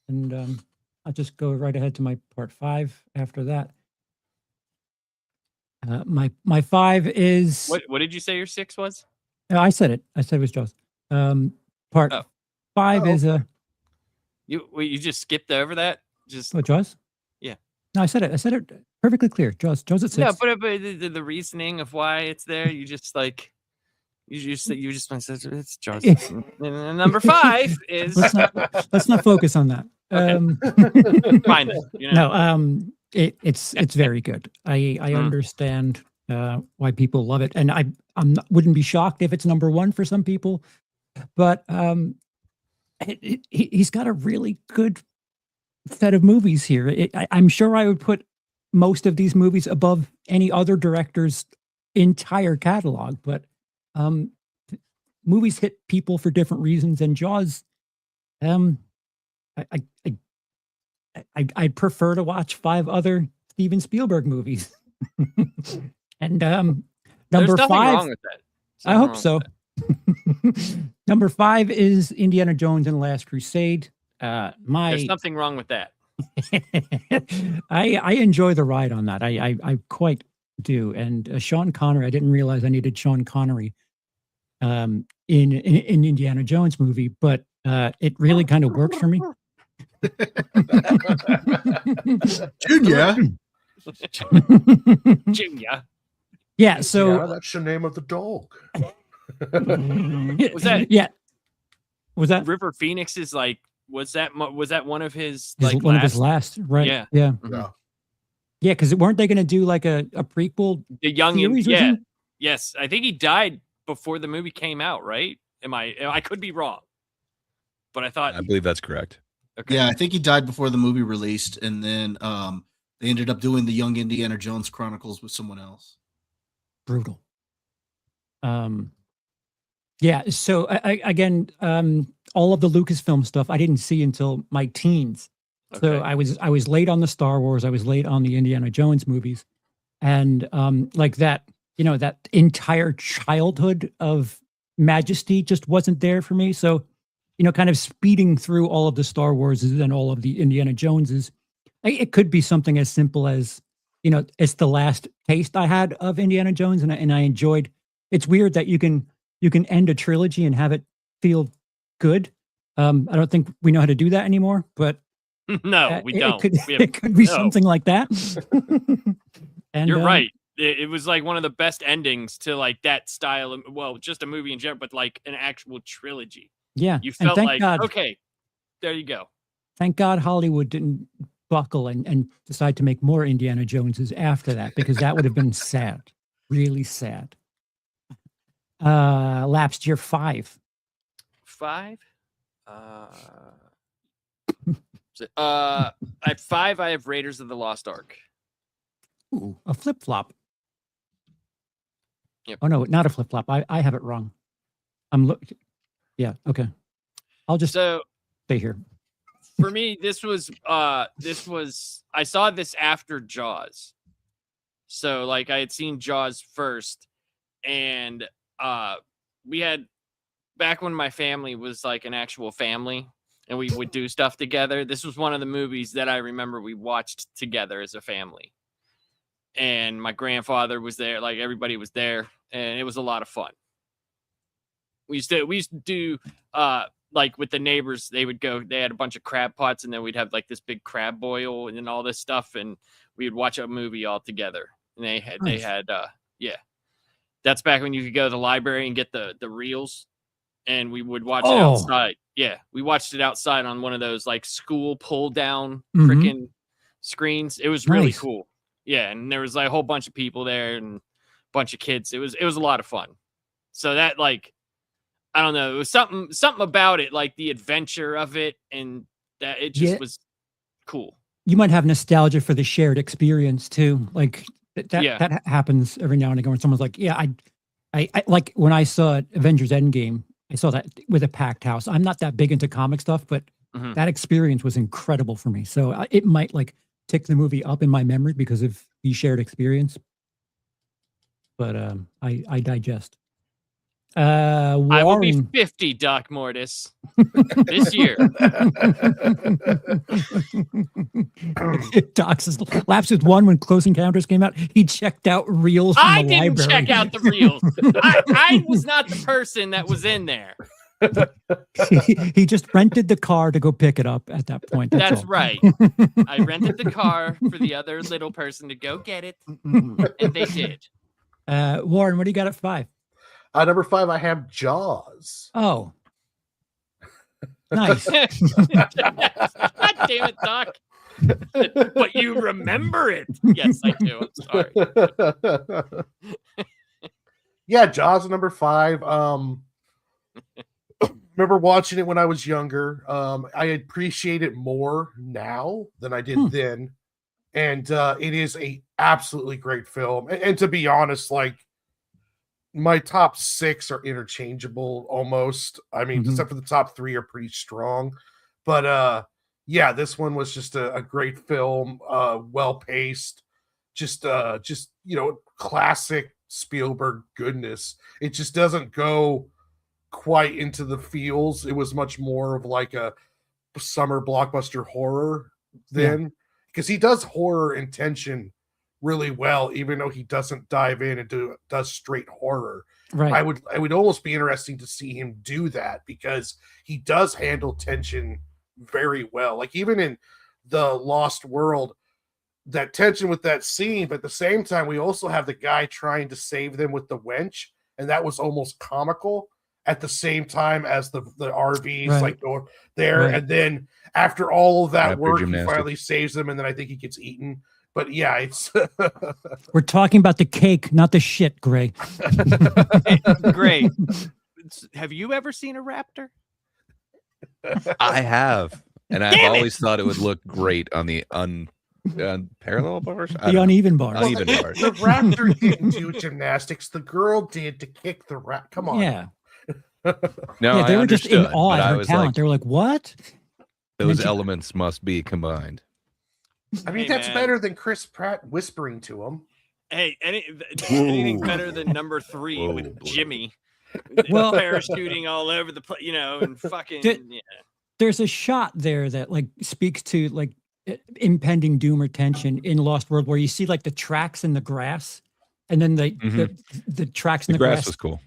and I'll just go right ahead to my part 5 after that. My 5 is what did you say your 6 was? I said it. I said it was Jaws. Part 5 is you just skipped over that? Just What, Jaws? Yeah. No, I said it perfectly clear. Jaws at 6. no, but the reasoning of why it's there, you just like you just it's Jaws. And number 5 is Let's not focus on that. Okay. Fine. You know? No, it's very good. I understand why people love it, and wouldn't be shocked if it's number 1 for some people. But he's got a really good set of movies here. I'm sure I would put most of these movies above any other director's entire catalog, but movies hit people for different reasons, and Jaws, I'd prefer to watch 5 other Steven Spielberg movies. And There's number nothing 5, wrong with that. I hope so. Number 5 is Indiana Jones and the Last Crusade. There's nothing wrong with that. I enjoy the ride on that. I quite do. And Sean Connery, I didn't realize I needed Sean Connery in Indiana Jones movie, but it really kind of works for me. Junior. Junior. Yeah, so yeah, that's the name of the dog. Was that yeah? Was that River Phoenix is like was that one of his one like of his last? Right? Yeah. Yeah. Yeah. Yeah, because weren't they going to do like a prequel? The young series or yeah. something? Yes, I think he died before the movie came out, right? I could be wrong. But I thought I believe that's correct. okay. Yeah, I think he died before the movie released, and then they ended up doing the Young Indiana Jones Chronicles with someone else. Brutal. Yeah. So again, all of the Lucasfilm stuff I didn't see until my teens. So Okay. I was late on the Star Wars. I was late on the Indiana Jones movies, and like that, that entire childhood of majesty just wasn't there for me. So, kind of speeding through all of the Star Warses and all of the Indiana Joneses, it could be something as simple as, it's the last taste I had of Indiana Jones, and I enjoyed. It's weird that you can end a trilogy and have it feel good. I don't think we know how to do that anymore, but No, we don't. It could be something like that. And You're right. It was like one of the best endings to like that style. Well, just a movie in general, but like an actual trilogy. Yeah, You and felt thank like, God, okay, there you go. thank God Hollywood didn't buckle and decide to make more Indiana Joneses after that, because that would have been sad, really sad. Lapsed year 5. 5. At 5, I have Raiders of the Lost Ark. Ooh, a flip flop. Yep. Oh no, not a flip flop. I have it wrong. Yeah. Okay. I'll just So stay here. for me, this was I saw this after Jaws. So like I had seen Jaws first, and we had back when my family was like an actual family and we would do stuff together. This was one of the movies that I remember we watched together as a family. And my grandfather was there, like everybody was there, and it was a lot of fun. We used to do like with the neighbors, they had a bunch of crab pots, and then we'd have like this big crab boil and all this stuff, and we would watch a movie all together. And they had that's back when you could go to the library and get the reels, and we would watch it outside. Yeah, we watched it outside on one of those like school pull down freaking screens. It was really cool. Yeah, and there was like a whole bunch of people there and a bunch of kids. It was a lot of fun. So that like I don't know, it was something about it, like the adventure of it, and that it just was cool. You might have nostalgia for the shared experience too. Like that happens every now and again when someone's like, yeah, I like when I saw Avengers Endgame, I saw that with a packed house. I'm not that big into comic stuff, but that experience was incredible for me. So it might like tick the movie up in my memory because of the shared experience. But I digest. I will be 50, Doc Mortis, this year. Doc's lapsed with 1 when Close Encounters came out. He checked out reels from I the didn't library. check out the reels. I was not the person that was in there. He just rented the car to go pick it up at that point. That's all. right. I rented the car for the other little person to go get it, and they did. Warren, what do you got at 5? Number 5, I have Jaws. Oh, nice. God damn it, Doc. But you remember it. Yes, I do. I'm sorry. Yeah, Jaws number 5. Remember watching it when I was younger. I appreciate it more now than I did then. And it is a absolutely great film. And to be honest, like, my top 6 are interchangeable almost. I mean, except for the top 3 are pretty strong. But yeah, this one was just a great film, well paced, just classic Spielberg goodness. It just doesn't go quite into the feels. It was much more of like a summer blockbuster horror then, because he does horror and tension really well, even though he doesn't dive in and does straight horror. Right. I would almost be interesting to see him do that, because he does handle tension very well. Like even in The Lost World, that tension with that scene, but at the same time, we also have the guy trying to save them with the wench, and that was almost comical at the same time as the RVs like going there. And then after all of that work, he finally saves them, and then I think he gets eaten. But yeah, it's we're talking about the cake, not the shit, Gray. Great. Have you ever seen a raptor? I have, and I've always thought it would look great on the parallel bars, the uneven bars. Uneven bars. The raptor didn't do gymnastics. The girl did to kick the rat. Come on. Yeah. No, yeah, they I were just in understood, awe but at I her was talent. like, They were like, "What?" those elements must be combined. I mean, that's better than Chris Pratt whispering to him. Hey, anything better than number 3 with Jimmy? Well, parachuting all over the place, and fucking. There's a shot there that like speaks to like impending doom or tension in Lost World, where you see like the tracks in the grass, and then the tracks in the grass was cool.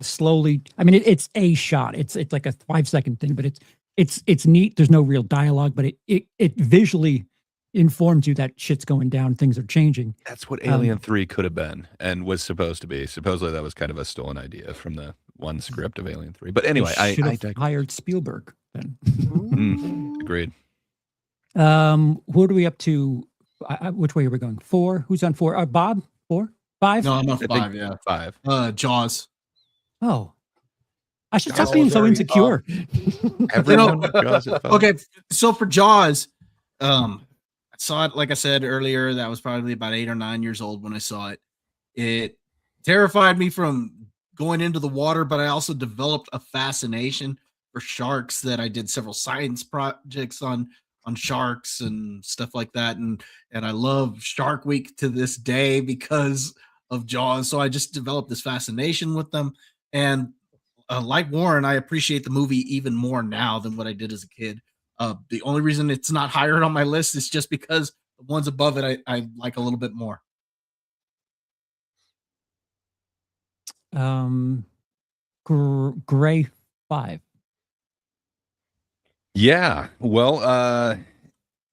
Slowly. I mean, it's a shot. It's like a 5-second thing, but it's neat. There's no real dialogue, but it visually informs you that shit's going down, things are changing. That's what Alien 3 could have been and was supposed to be. Supposedly that was kind of a stolen idea from the one script of Alien 3. But anyway, I hired Spielberg then. Agreed. Who are we up to? Which way are we going? 4? Who's on 4? Bob? 4? 5? No, I'm on 5. Yeah, 5. Jaws. Oh, I should stop being so insecure. Everyone Jaws at 5. Okay, so for Jaws, I saw it, like I said earlier, that was probably about 8 or 9 years old when I saw it. It terrified me from going into the water, but I also developed a fascination for sharks that I did several science projects on sharks and stuff like that. And I love Shark Week to this day because of Jaws. So I just developed this fascination with them. And like Warren, I appreciate the movie even more now than what I did as a kid. The only reason it's not higher on my list is just because the ones above it I like a little bit more. Gray 5. Yeah. Well,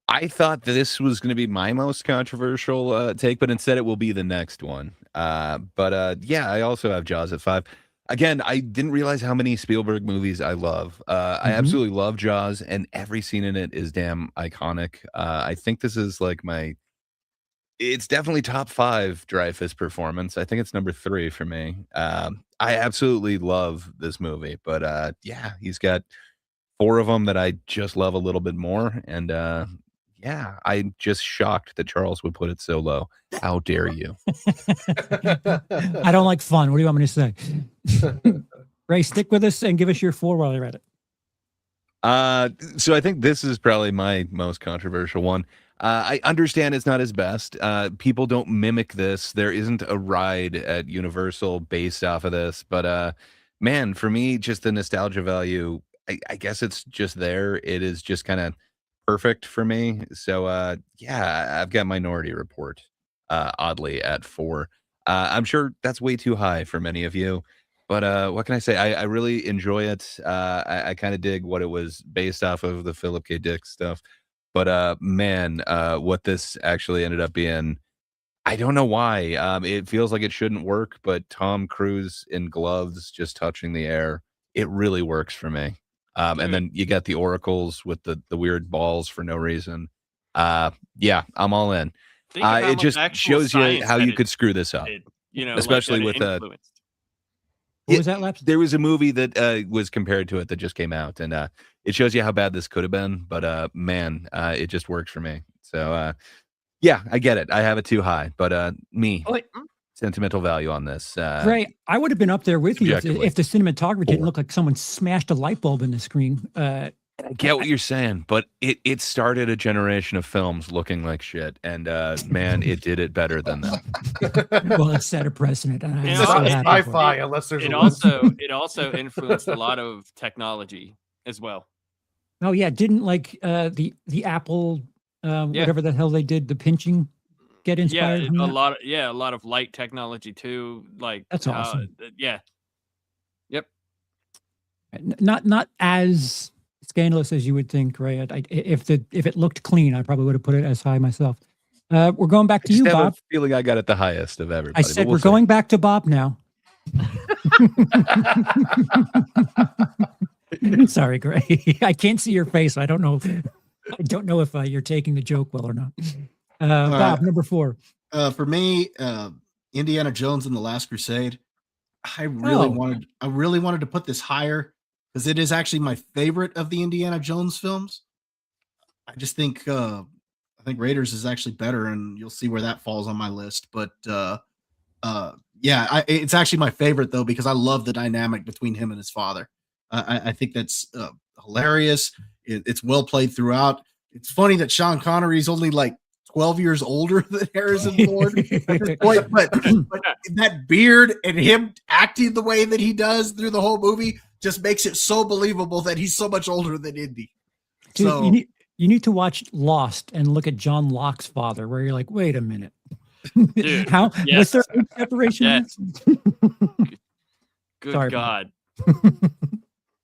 I thought this was going to be my most controversial take, but instead it will be the next one. Yeah, I also have Jaws at 5. Again, I didn't realize how many Spielberg movies I love. I absolutely love Jaws, and every scene in it is damn iconic. I think this is like it's definitely top 5 Dreyfuss performance. I think it's number 3 for me. I absolutely love this movie, but yeah, he's got 4 of them that I just love a little bit more. And yeah, I'm just shocked that Charles would put it so low. How dare you? I don't like fun. What do you want me to say? Ray, stick with us and give us your 4 while you're at it. So I think this is probably my most controversial one. I understand it's not his best. People don't mimic this. There isn't a ride at Universal based off of this. But man, for me, just the nostalgia value, I guess it's just there. It is just kind of perfect for me. So yeah, I've got Minority Report, oddly, at 4. I'm sure that's way too high for many of you. But what can I say? I really enjoy it. I kind of dig what it was based off of, the Philip K. Dick stuff. But man, what this actually ended up being, I don't know why. It feels like it shouldn't work, but Tom Cruise in gloves just touching the air, it really works for me. And then you got the oracles with the weird balls for no reason. Yeah, I'm all in. Think of how It much just actual shows you science how that you it could screw this up, did, you know, especially like, with that it influenced. What was that, Laps? There was a movie that was compared to it that just came out, and it shows you how bad this could have been. But man, it just works for me. So yeah, I get it. I have it too high, but me, Oh, wait. sentimental value on this. Ray, I would have been up there with you subjectively. if the cinematography didn't 4. look like someone smashed a light bulb in the screen. I get what you're saying, but it started a generation of films looking like shit, and man, it did it better than them. Well, it set a precedent. And You I'm know, so It's happy not for it. sci-fi unless there's It a also influenced a lot of technology as well. Oh yeah, didn't like the Apple whatever the hell they did, the pinching, get inspired Yeah, from a that? lot of light technology too. Like That's awesome. Yeah. Yep. Not as scandalous as you would think, Ray. If it looked clean, I probably would have put it as high myself. We're going back I to just you, have Bob. a feeling I got it the highest of everybody. I but said we'll we're see. going back to Bob now. Sorry, Gray. I can't see your face. I don't know. I don't know if you're taking the joke well or not. Bob, number 4. For me, Indiana Jones and the Last Crusade. I really wanted to put this higher because it is actually my favorite of the Indiana Jones films. I just think I think Raiders is actually better, and you'll see where that falls on my list. But yeah, it's actually my favorite though because I love the dynamic between him and his father. I think that's hilarious. It's well played throughout. It's funny that Sean Connery is only like 12 years older than Harrison Ford at this point, but that beard and him acting the way that he does through the whole movie just makes it so believable that he's so much older than Indy. Dude, So you need to watch Lost and look at John Locke's father, where you're like, wait a minute. Dude, How yes. what's their age separation? Yes. Good Sorry, God.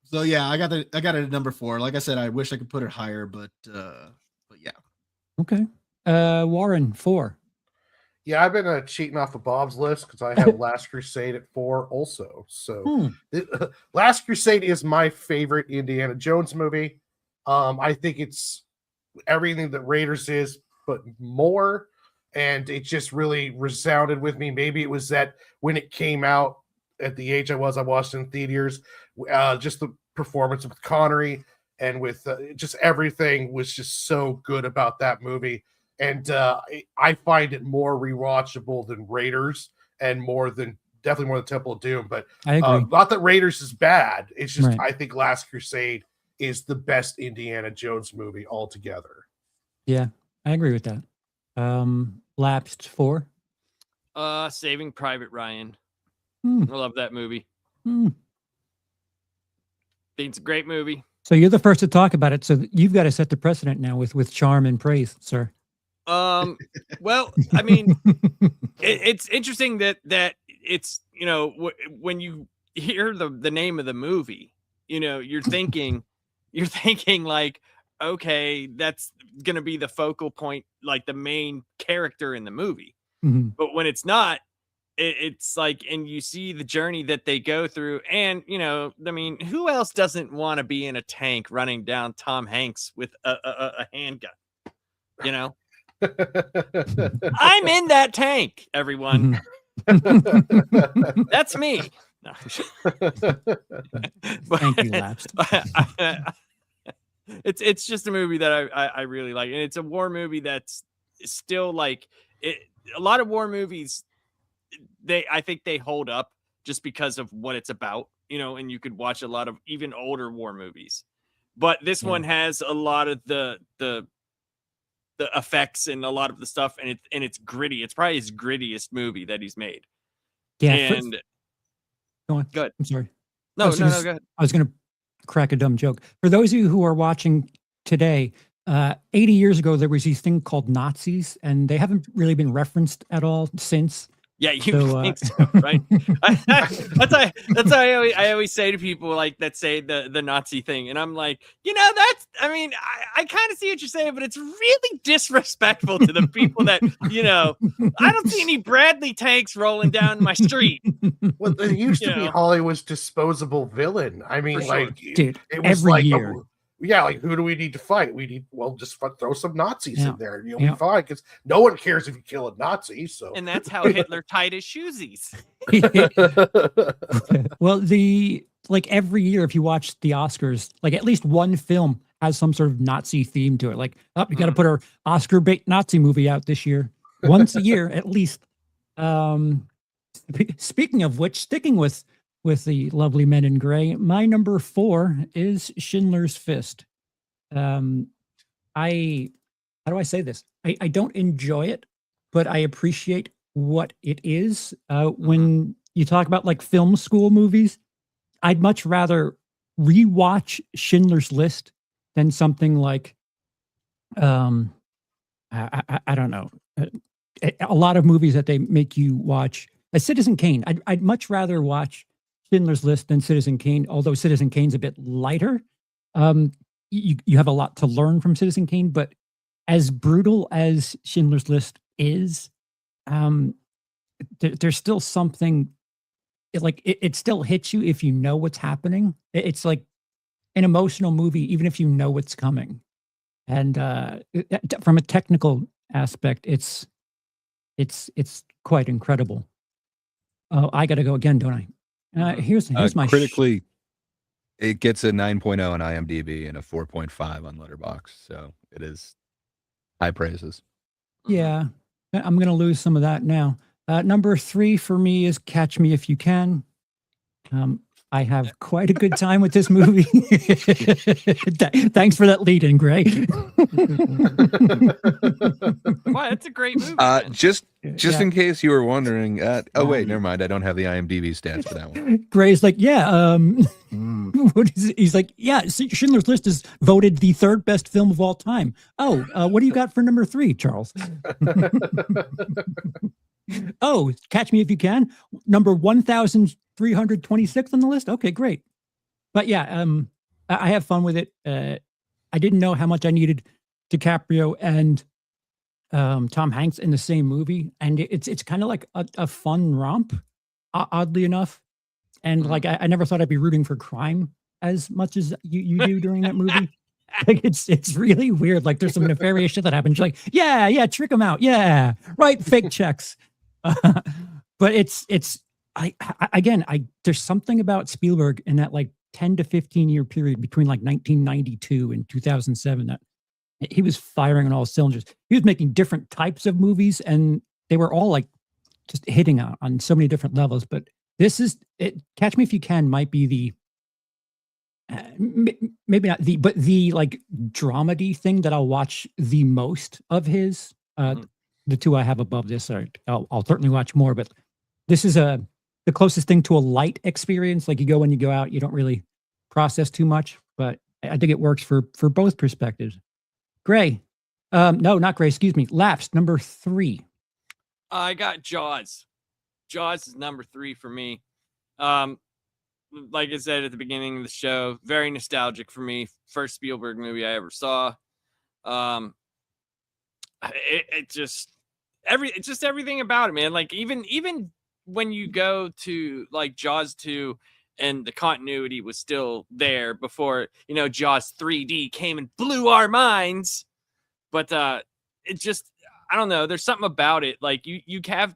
so yeah, I got it at number 4. Like I said, I wish I could put it higher, but yeah. Okay. Warren, 4. Yeah, I've been cheating off of Bob's list because I have Last Crusade at 4 also. So Last Crusade is my favorite Indiana Jones movie. I think it's everything that Raiders is, but more. And it just really resounded with me. Maybe it was that when it came out at the age I watched in theaters, just the performance with Connery and with just everything was just so good about that movie. And I find it more rewatchable than Raiders and definitely more than Temple of Doom. But I agree. not that Raiders is bad. It's just Right. I think Last Crusade is the best Indiana Jones movie altogether. Yeah, I agree with that. Lapsed 4. Saving Private Ryan. Hmm. I love that movie. Hmm. Think it's a great movie. So you're the first to talk about it. So you've got to set the precedent now with charm and praise, sir. Well, I mean, it's interesting that it's, you know, when you hear the name of the movie, you know, you're thinking like, okay, that's gonna be the focal point, like the main character in the movie. Mhm. But when it's not, it's like, and you see the journey that they go through, and you know, I mean, who else doesn't want to be in a tank running down Tom Hanks with a handgun? You know. I'm in that tank, everyone. That's me. No. Thank you, Lapsed. It's just a movie that I really like, and it's a war movie that's still like it. A lot of war movies, I think they hold up just because of what it's about, you know. And you could watch a lot of even older war movies, but this one has a lot of the effects and a lot of the stuff, and it's gritty. It's probably his grittiest movie that he's made. Yeah. And Go on. Go ahead. I'm sorry. no, so go this- ahead. I was going to crack a dumb joke. For those of you who are watching today, 80 years ago, there was this thing called Nazis, and they haven't really been referenced at all since. Yeah, you So, think so, right? That's why I always say to people like that say the Nazi thing, and I'm like, that's. I mean, I kind of see what you're saying, but it's really disrespectful to the people that I don't see any Bradley tanks rolling down my street. Well, it used to be know. Hollywood's disposable villain. I mean, For sure. like, Dude, it was every like, year. yeah, like who do we need to fight? Just throw some Nazis Yeah. in there, and you'll Yeah. be fine. Because no one cares if you kill a Nazi. So, And that's how Hitler tied his shoesies. Well, every year, if you watch the Oscars, like at least one film has some sort of Nazi theme to it. Like, we got to put our Oscar bait Nazi movie out this year, once a year at least. Speaking of which, sticking with the lovely men in gray, my number 4 is Schindler's Fist. How do I say this? I don't enjoy it, but I appreciate what it is. When you talk about like film school movies, I'd much rather rewatch Schindler's List than something like, I don't know, a lot of movies that they make you watch. Citizen Kane. I'd much rather watch Schindler's List than Citizen Kane, although Citizen Kane's a bit lighter. You have a lot to learn from Citizen Kane, but as brutal as Schindler's List is, there's still something. It still hits you if you know what's happening. It's like an emotional movie, even if you know what's coming. And from a technical aspect, it's quite incredible. Oh, I got to go again, don't I? Here's my critically. It gets a 9.0 on IMDb and a 4.5 on Letterboxd, so it is high praises. Yeah, I'm going to lose some of that now. Number 3 for me is Catch Me If You Can. I have quite a good time with this movie. Thanks for that lead in, Gray. Wow, that's a great movie. Just in case you were wondering. Wait, never mind. I don't have the IMDb stats for that one. Gray's like, yeah. What is it? He's like, yeah. Schindler's List is voted the 3rd best film of all time. Oh, what do you got for number 3, Charles? Oh, Catch Me If You Can, number 1,326 on the list. Okay, great. But yeah, I have fun with it. I didn't know how much I needed DiCaprio and Tom Hanks in the same movie, and it's kind of like a fun romp, oddly enough. And like I never thought I'd be rooting for crime as much as you do during that movie. Like it's really weird. Like there's some nefarious shit that happens. You're like, yeah, trick them out. Yeah, write fake checks. But there's something about Spielberg in that like 10 to 15 year period between like 1992 and 2007 that he was firing on all cylinders. He was making different types of movies, and they were all like just hitting on so many different levels. But this is it. Catch Me If You Can might be the maybe not the, but the like dramedy thing that I'll watch the most of his. The 2 I have above this I'll certainly watch more, but this is the closest thing to a light experience. Like when you go out, you don't really process too much, but I think it works for both perspectives. Gray. No, not Gray, excuse me. Lapsed, number 3. I got Jaws. Jaws is number 3 for me. Like I said at the beginning of the show, very nostalgic for me. First Spielberg movie I ever saw. It's just everything about it, man. Like even when you go to like Jaws 2 and the continuity was still there before, Jaws 3D came and blew our minds. But it just, I don't know. There's something about it. Like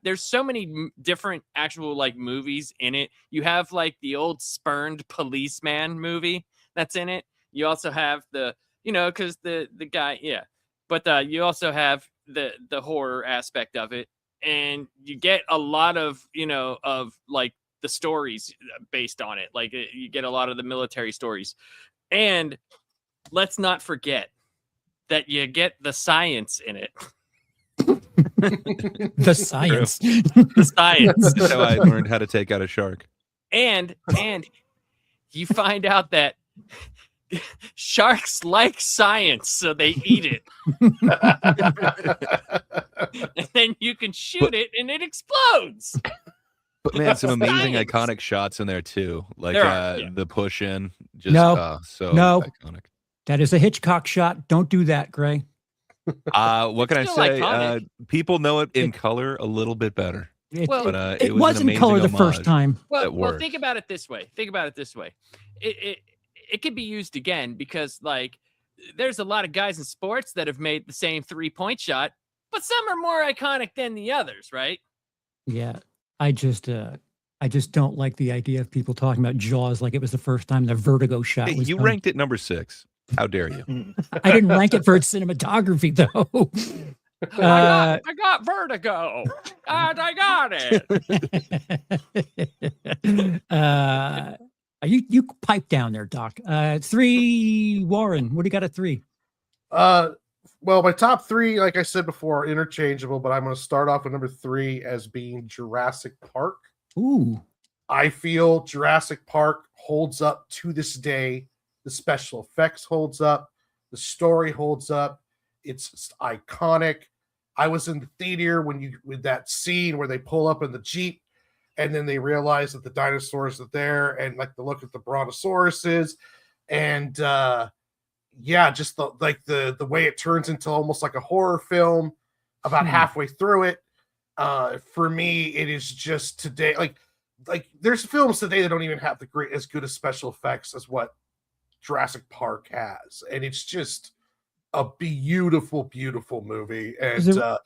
there's so many different actual like movies in it. You have like the old Spurned Policeman movie that's in it. You also have because the guy, yeah. But you also have the horror aspect of it, and you get a lot of of like the stories based on it. Like you get a lot of the military stories, and let's not forget that you get the science in it. The science. The science. That's how I learned how to take out a shark. And you find out that sharks like science, so they eat it. and then you can shoot it and it explodes. But man, some amazing Science. iconic shots in there too, like There are, yeah. the push in. Just No. so No. iconic. That is a Hitchcock shot. Don't do that, Gray. What can I Still say? iconic. People know it in color a little bit better. Well, But It was was an in color the amazing first homage. time. Well, that works. think about it this way. It could be used again because like there's a lot of guys in sports that have made the same 3-point shot, but some are more iconic than the others, right? Yeah. I just don't like the idea of people talking about Jaws like it was the first time the Vertigo shot Hey, was you done. ranked it number 6. How dare you? I didn't rank it for its cinematography though. I got vertigo and I got it. You pipe down there, Doc. 3, Warren. What do you got at 3? Well, my top 3, like I said before, are interchangeable, but I'm going to start off with number 3 as being Jurassic Park. Ooh. I feel Jurassic Park holds up to this day. The special effects holds up. The story holds up. It's iconic. I was in the theater with that scene where they pull up in the Jeep and then they realize that the dinosaurs are there and like the look at the brontosauruses and just the way it turns into almost like a horror film about halfway through it. For me, it is just today like there's films today that don't even have as good as special effects as what Jurassic Park has, and it's just a beautiful, beautiful movie. And the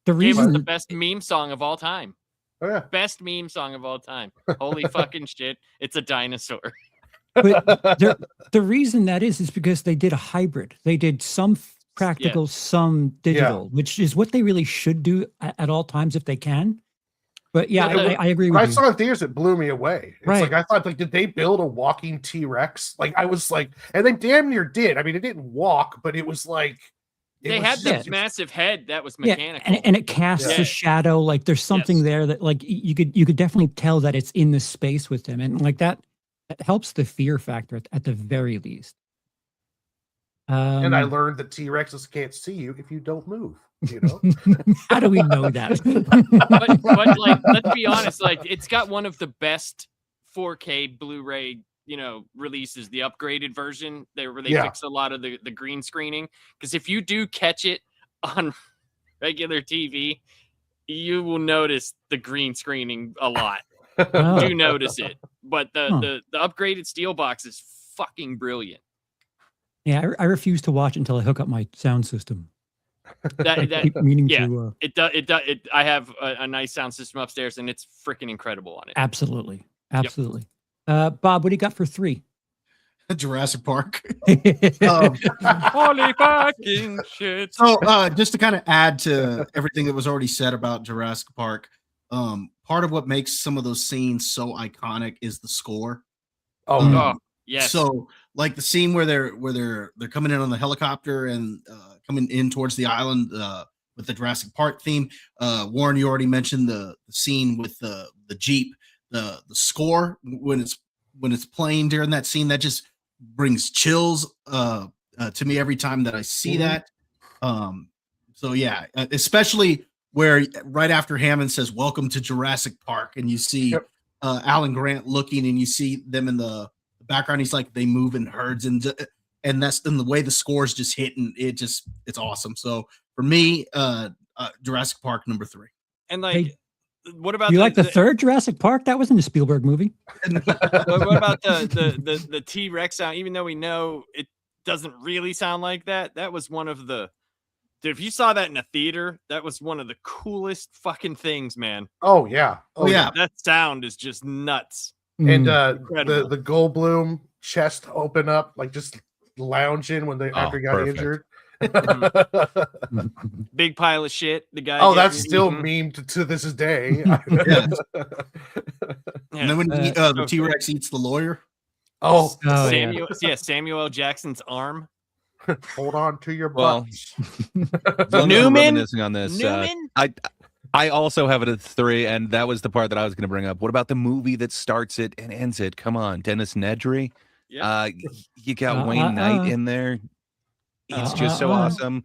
Gave us reason the best meme song of all time. oh yeah, Best meme song of all time. Holy fucking shit! It's a dinosaur. but the reason that is because they did a hybrid. They did some practical, some digital, which is what they really should do at all times if they can. But yeah, I agree when with I you. saw it in theaters, it blew me away. It's Right. like I thought, like, did they build a walking T-Rex? Like I was like, and they damn near did. I mean, it didn't walk, but it was like They had this massive head that was Yeah, mechanical. and it casts Yeah. a shadow. Like there's something Yes. there that like you could definitely tell that it's in the space with him, and like that helps the fear factor at the very least. And I learned that T-Rexes can't see you if you don't move. You know, how do we know that? but like, let's be honest, like it's got one of the best 4K Blu-ray, releases, the upgraded version where they fix a lot of the green screening. Because if you do catch it on regular TV, you will notice the green screening a lot. Oh. Do notice it, but the upgraded steel box is fucking brilliant. Yeah, I refuse to watch until I hook up my sound system. I keep meaning to. I have a nice sound system upstairs, and it's freaking incredible on it. Absolutely. Bob, what do you got for 3? Jurassic Park. Holy fucking shit! So, just to kind of add to everything that was already said about Jurassic Park, part of what makes some of those scenes so iconic is the score. Yes. So, like the scene where they're coming in on the helicopter and coming in towards the island with the Jurassic Park theme. Warren, you already mentioned the scene with the Jeep. The score when it's playing during that scene, that just brings chills to me every time that I see that. So yeah, especially where right after Hammond says "Welcome to Jurassic Park" and you see Alan Grant looking and you see them in the background. He's like, they move in herds, and that's in the way the scores just hit, and it's awesome. So for me, Jurassic Park number 3. And like, Hey, what about you like the third Jurassic Park? That wasn't a Spielberg movie. what about the T-Rex sound? Even though we know it doesn't really sound like that, that was one of the. Dude, if you saw that in a theater, that was one of the coolest fucking things, man. Oh yeah. That sound is just nuts. And Incredible. the Goldblum chest open up, like just lounging when they after he got perfect. injured. Big pile of shit. The guy. Oh, that's getting still eaten. memed to this day. And then when the T-Rex eats the lawyer. Oh, Samuel L. Jackson's arm. hold on to your Well, butts. as long as we're Newman? reminiscing on this, Newman? I also have it at 3, and that was the part that I was going to bring up. What about the movie that starts it and ends it? Come on, Dennis Nedry. Yep. You got Wayne Knight in there. He's just so awesome.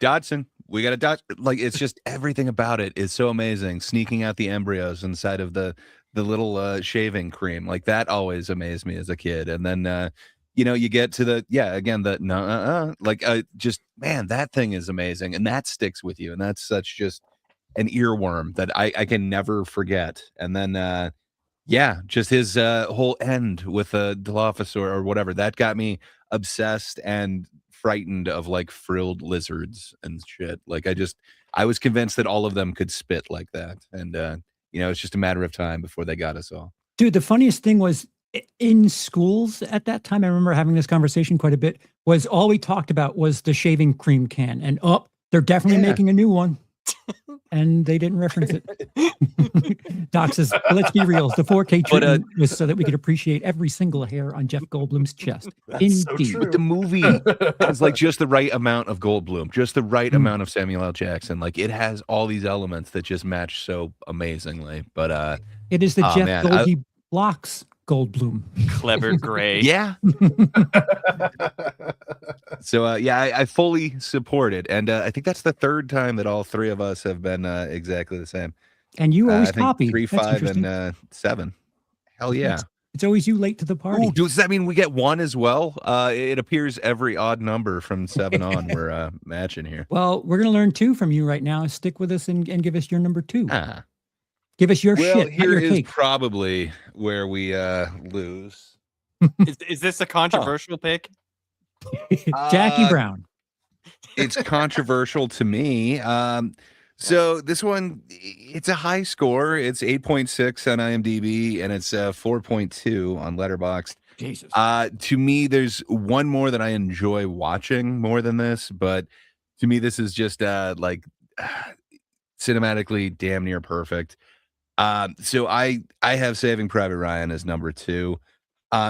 Dodson, We got a doctor. Like, it's just everything about it is so amazing. Sneaking out the embryos inside of the little shaving cream, like that always amazed me as a kid. And then you get to the again the just man, that thing is amazing, and that sticks with you, and that's such just an earworm that I can never forget. And then just his whole end with Dilophosaurus or whatever, that got me obsessed and frightened of like frilled lizards and shit. Like I was convinced that all of them could spit like that. And it's just a matter of time before they got us all. Dude, the funniest thing was in schools at that time, I remember having this conversation quite a bit, was all we talked about was the shaving cream can. And they're definitely making a new one. And they didn't reference it. Doc says, let's be real. The 4K treatment was so that we could appreciate every single hair on Jeff Goldblum's chest. Indeed. So But the movie has like just the right amount of Goldblum, just the right amount of Samuel L. Jackson. Like it has all these elements that just match so amazingly. But it is the Jeff Goldie blocks Goldblum. Clever gray. Yeah. So I fully support it, and I think that's the third time that all three of us have been exactly the same. And you always I think copy 3, That's 5, and 7. Hell yeah! It's always you late to the party. Ooh, does that mean we get 1 as well? It appears every odd number from 7 on we're matching here. Well, we're gonna learn 2 from you right now. Stick with us and give us your number 2. Give us your shit. Not Here your is cake. probably where we lose. Is this a controversial pick? Jackie Brown. It's controversial to me. So this one, it's a high score. It's 8.6 on IMDb, and it's 4.2 on Letterboxd. Jesus. To me, there's one more that I enjoy watching more than this, but to me, this is just cinematically damn near perfect. So I have Saving Private Ryan as number 2.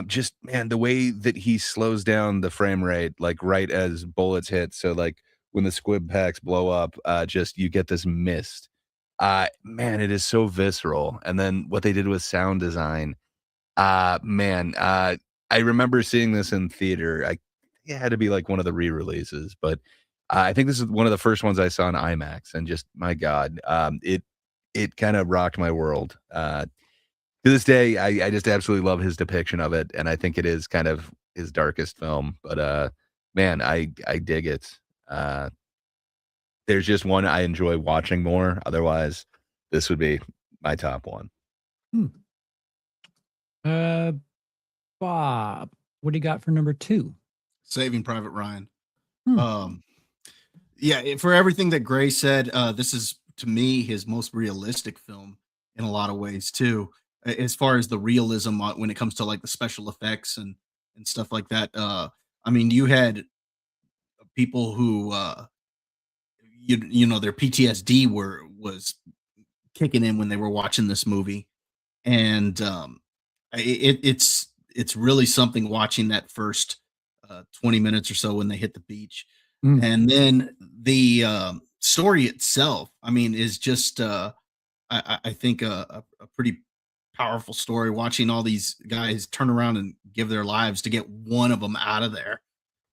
Just man, the way that he slows down the frame rate, like right as bullets hit. So like when the squib packs blow up, just you get this mist. Man, it is so visceral. And then what they did with sound design, I remember seeing this in theater. It had to be like one of the re-releases, but I think this is one of the first ones I saw in IMAX, and just my God, it kind of rocked my world. To this day, I just absolutely love his depiction of it, and I think it is kind of his darkest film. But man, I dig it. There's just one I enjoy watching more. Otherwise, this would be my top one. Bob, what do you got for number 2? Saving Private Ryan. For everything that Gray said, this is to me his most realistic film in a lot of ways too, as far as the realism when it comes to like the special effects and stuff like that. I mean, you had people who their PTSD was kicking in when they were watching this movie, and it's really something watching that first 20 minutes or so when they hit the beach. And then the story itself, I mean, is just I think a pretty powerful story, watching all these guys turn around and give their lives to get one of them out of there.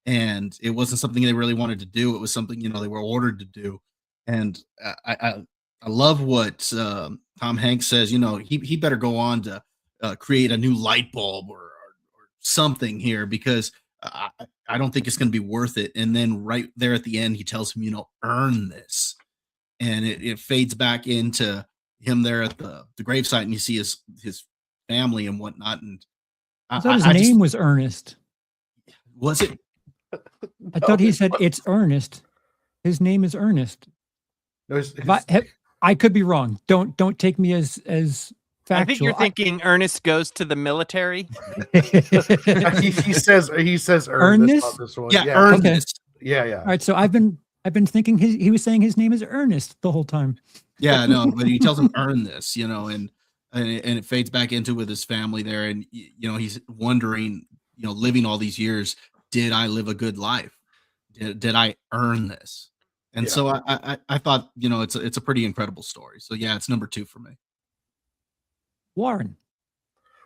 And it wasn't something they really wanted to do. It was something, they were ordered to do. And I love what Tom Hanks says, he better go on to create a new light bulb or something here, because I don't think it's going to be worth it. And then right there at the end, he tells him, earn this. And it fades back into him there at the gravesite, and you see his family and whatnot. And I thought his name was Ernest. Was it? I thought he said it's Ernest. His name is Ernest. No, I could be wrong. Don't take me as factual. I think you're thinking Ernest goes to the military. he says Ernest on this one. Yeah, Ernest. Okay. Yeah. All right, so I've been thinking he was saying his name is Ernest the whole time. Yeah, no, but he tells him earn this, and it fades back into with his family there, and he's wondering, living all these years, did I live a good life? Did I earn this? And so I thought, it's a pretty incredible story. So yeah, it's number 2 for me. Warren.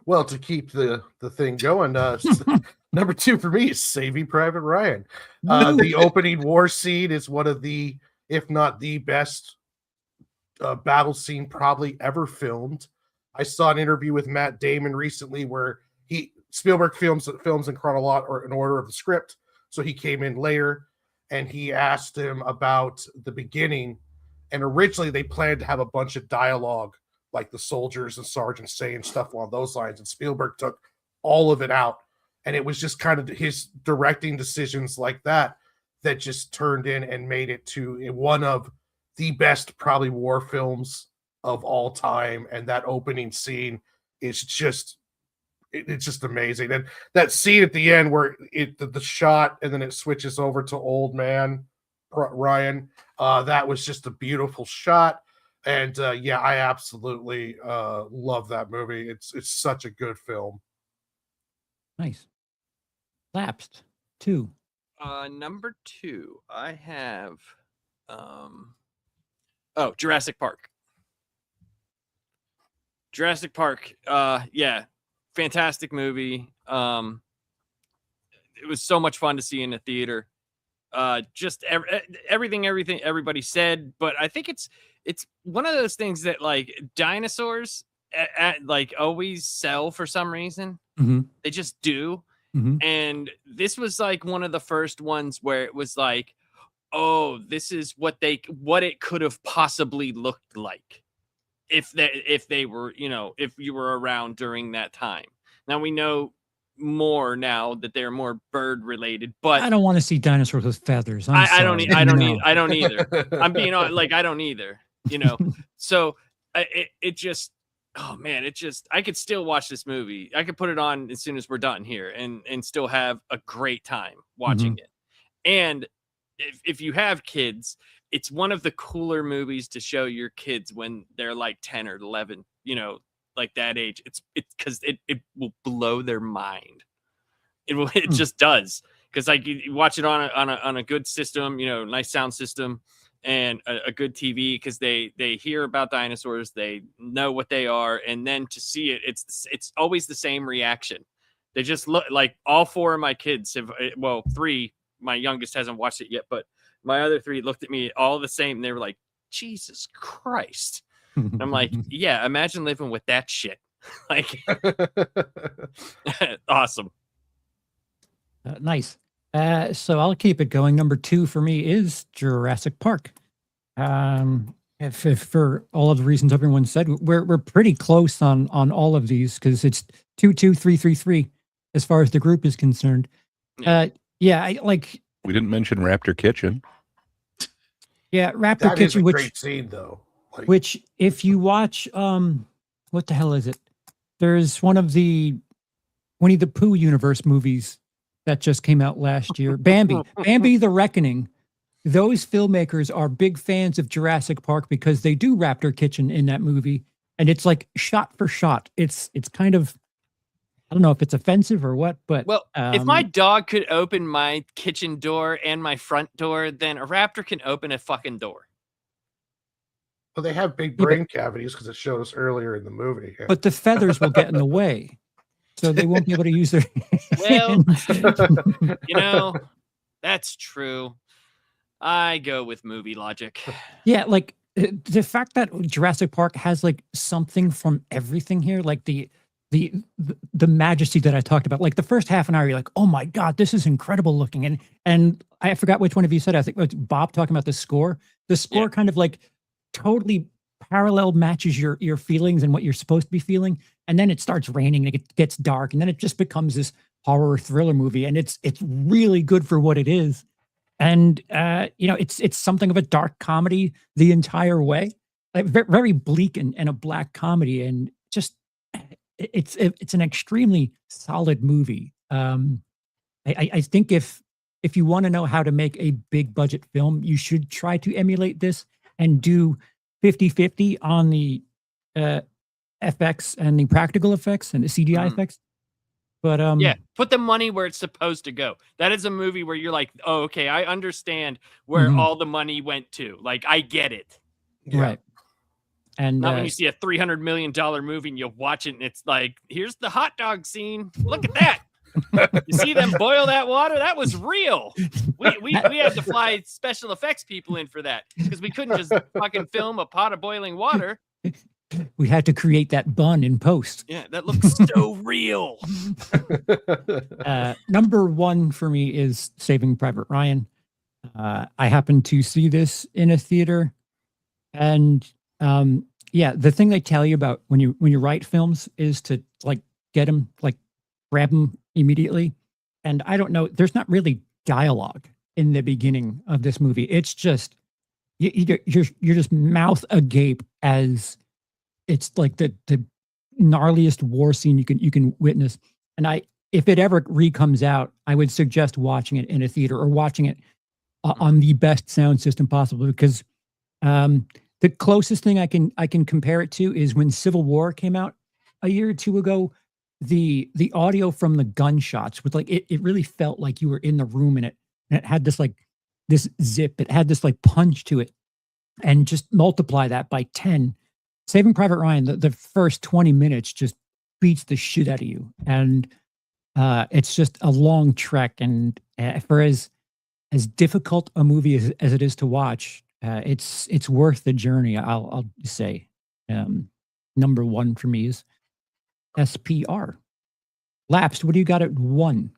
Well, to keep the thing going, number 2 for me is Saving Private Ryan. The opening war scene is one of the, if not the best battle scene probably ever filmed. I saw an interview with Matt Damon recently where Spielberg films in chronological or in order of the script, so he came in later, and he asked him about the beginning. And originally they planned to have a bunch of dialogue, like the soldiers and sergeants saying stuff along those lines, and Spielberg took all of it out, and it was just kind of his directing decisions like that just turned in and made it to one of the best probably war films of all time. And that opening scene is just it's just amazing. And that scene at the end where the shot and then it switches over to old man Ryan, that was just a beautiful shot. And yeah, I absolutely love that movie. It's such a good film. Nice. Lapsed 2. Number 2, I have Jurassic Park. Jurassic Park, yeah, fantastic movie. It was so much fun to see in the theater. Just everything everybody said, but I think it's one of those things that like dinosaurs like always sell for some reason. Mm-hmm. They just do. Mm-hmm. And this was like one of the first ones where it was like, oh, this is what it could have possibly looked like if they were, if you were around during that time. Now we know more now that they're more bird related, but I don't want to see dinosaurs with feathers. I don't either. I'm being like, I don't either, so it just, oh man, I could still watch this movie. I could put it on as soon as we're done here and still have a great time watching it. And if you have kids, it's one of the cooler movies to show your kids when they're like 10 or 11, like that age. It's because it will blow their mind. It just does. Because like you watch it on a good system, nice sound system, and a good TV, because they hear about dinosaurs, they know what they are, and then to see it, it's always the same reaction. They just look like all 4 of my kids have, well, 3. My youngest hasn't watched it yet, but my other 3 looked at me all the same, and they were like, "Jesus Christ!" And I'm like, "Yeah, imagine living with that shit." Like, awesome. Nice. So I'll keep it going. Number 2 for me is Jurassic Park. If for all of the reasons everyone said, we're pretty close on all of these, because it's 2-2-3-3-3 as far as the group is concerned. Yeah, I like. We didn't mention Raptor Kitchen. Yeah, Raptor That is Kitchen, a which great scene though. Like, which if you watch, what the hell is it? There's one of the Winnie the Pooh universe movies that just came out last year. Bambi the Reckoning. Those filmmakers are big fans of Jurassic Park because they do Raptor Kitchen in that movie, and it's like shot for shot. It's kind of, I don't know if it's offensive or what, but well, if my dog could open my kitchen door and my front door, then a raptor can open a fucking door. Well, they have big brain cavities because it showed us earlier in the movie. But the feathers will get in the way, so they won't be able to use their Well, hands. That's true. I go with movie logic. Yeah, like the fact that Jurassic Park has like something from everything here, like the majesty that I talked about. Like the first half an hour, you're like, oh my God, this is incredible looking. And I forgot which one of you said it. I think it was Bob talking about the score. The score kind of like totally parallel matches your feelings and what you're supposed to be feeling. And then it starts raining and it gets dark. And then it just becomes this horror thriller movie. And it's really good for what it is. And it's something of a dark comedy the entire way, like very bleak and a black comedy, and just it's an extremely solid movie. I think if you want to know how to make a big budget film, you should try to emulate this and do 50-50 on the FX and the practical effects and the CGI effects. But yeah, put the money where it's supposed to go. That is a movie where you're like, oh, okay, I understand where all the money went to. Like, I get it. Yeah. Right. And not when you see a $300 million movie and you watch it and it's like, here's the hot dog scene. Look at that. You see them boil that water? That was real. We had to fly special effects people in for that because we couldn't just fucking film a pot of boiling water. We had to create that bun in post. Yeah, that looks so real. Number one for me is Saving Private Ryan. I happened to see this in a theater, and yeah, the thing they tell you about when you write films is to like get them, like grab them immediately. And I don't know, there's not really dialogue in the beginning of this movie. It's just you're just mouth agape as it's like the gnarliest war scene you can witness. And if it ever comes out, I would suggest watching it in a theater or watching it on the best sound system possible, because the closest thing I can compare it to is when Civil War came out a year or two ago. The audio from the gunshots was like it really felt like you were in the room in it, and it had this zip. It had this like punch to it, and just multiply that by 10. Saving Private Ryan, the first 20 minutes just beats the shit out of you, and it's just a long trek. And for as difficult a movie as it is to watch, it's worth the journey. I'll say. Number one for me is SPR. Lapsed, what do you got at one?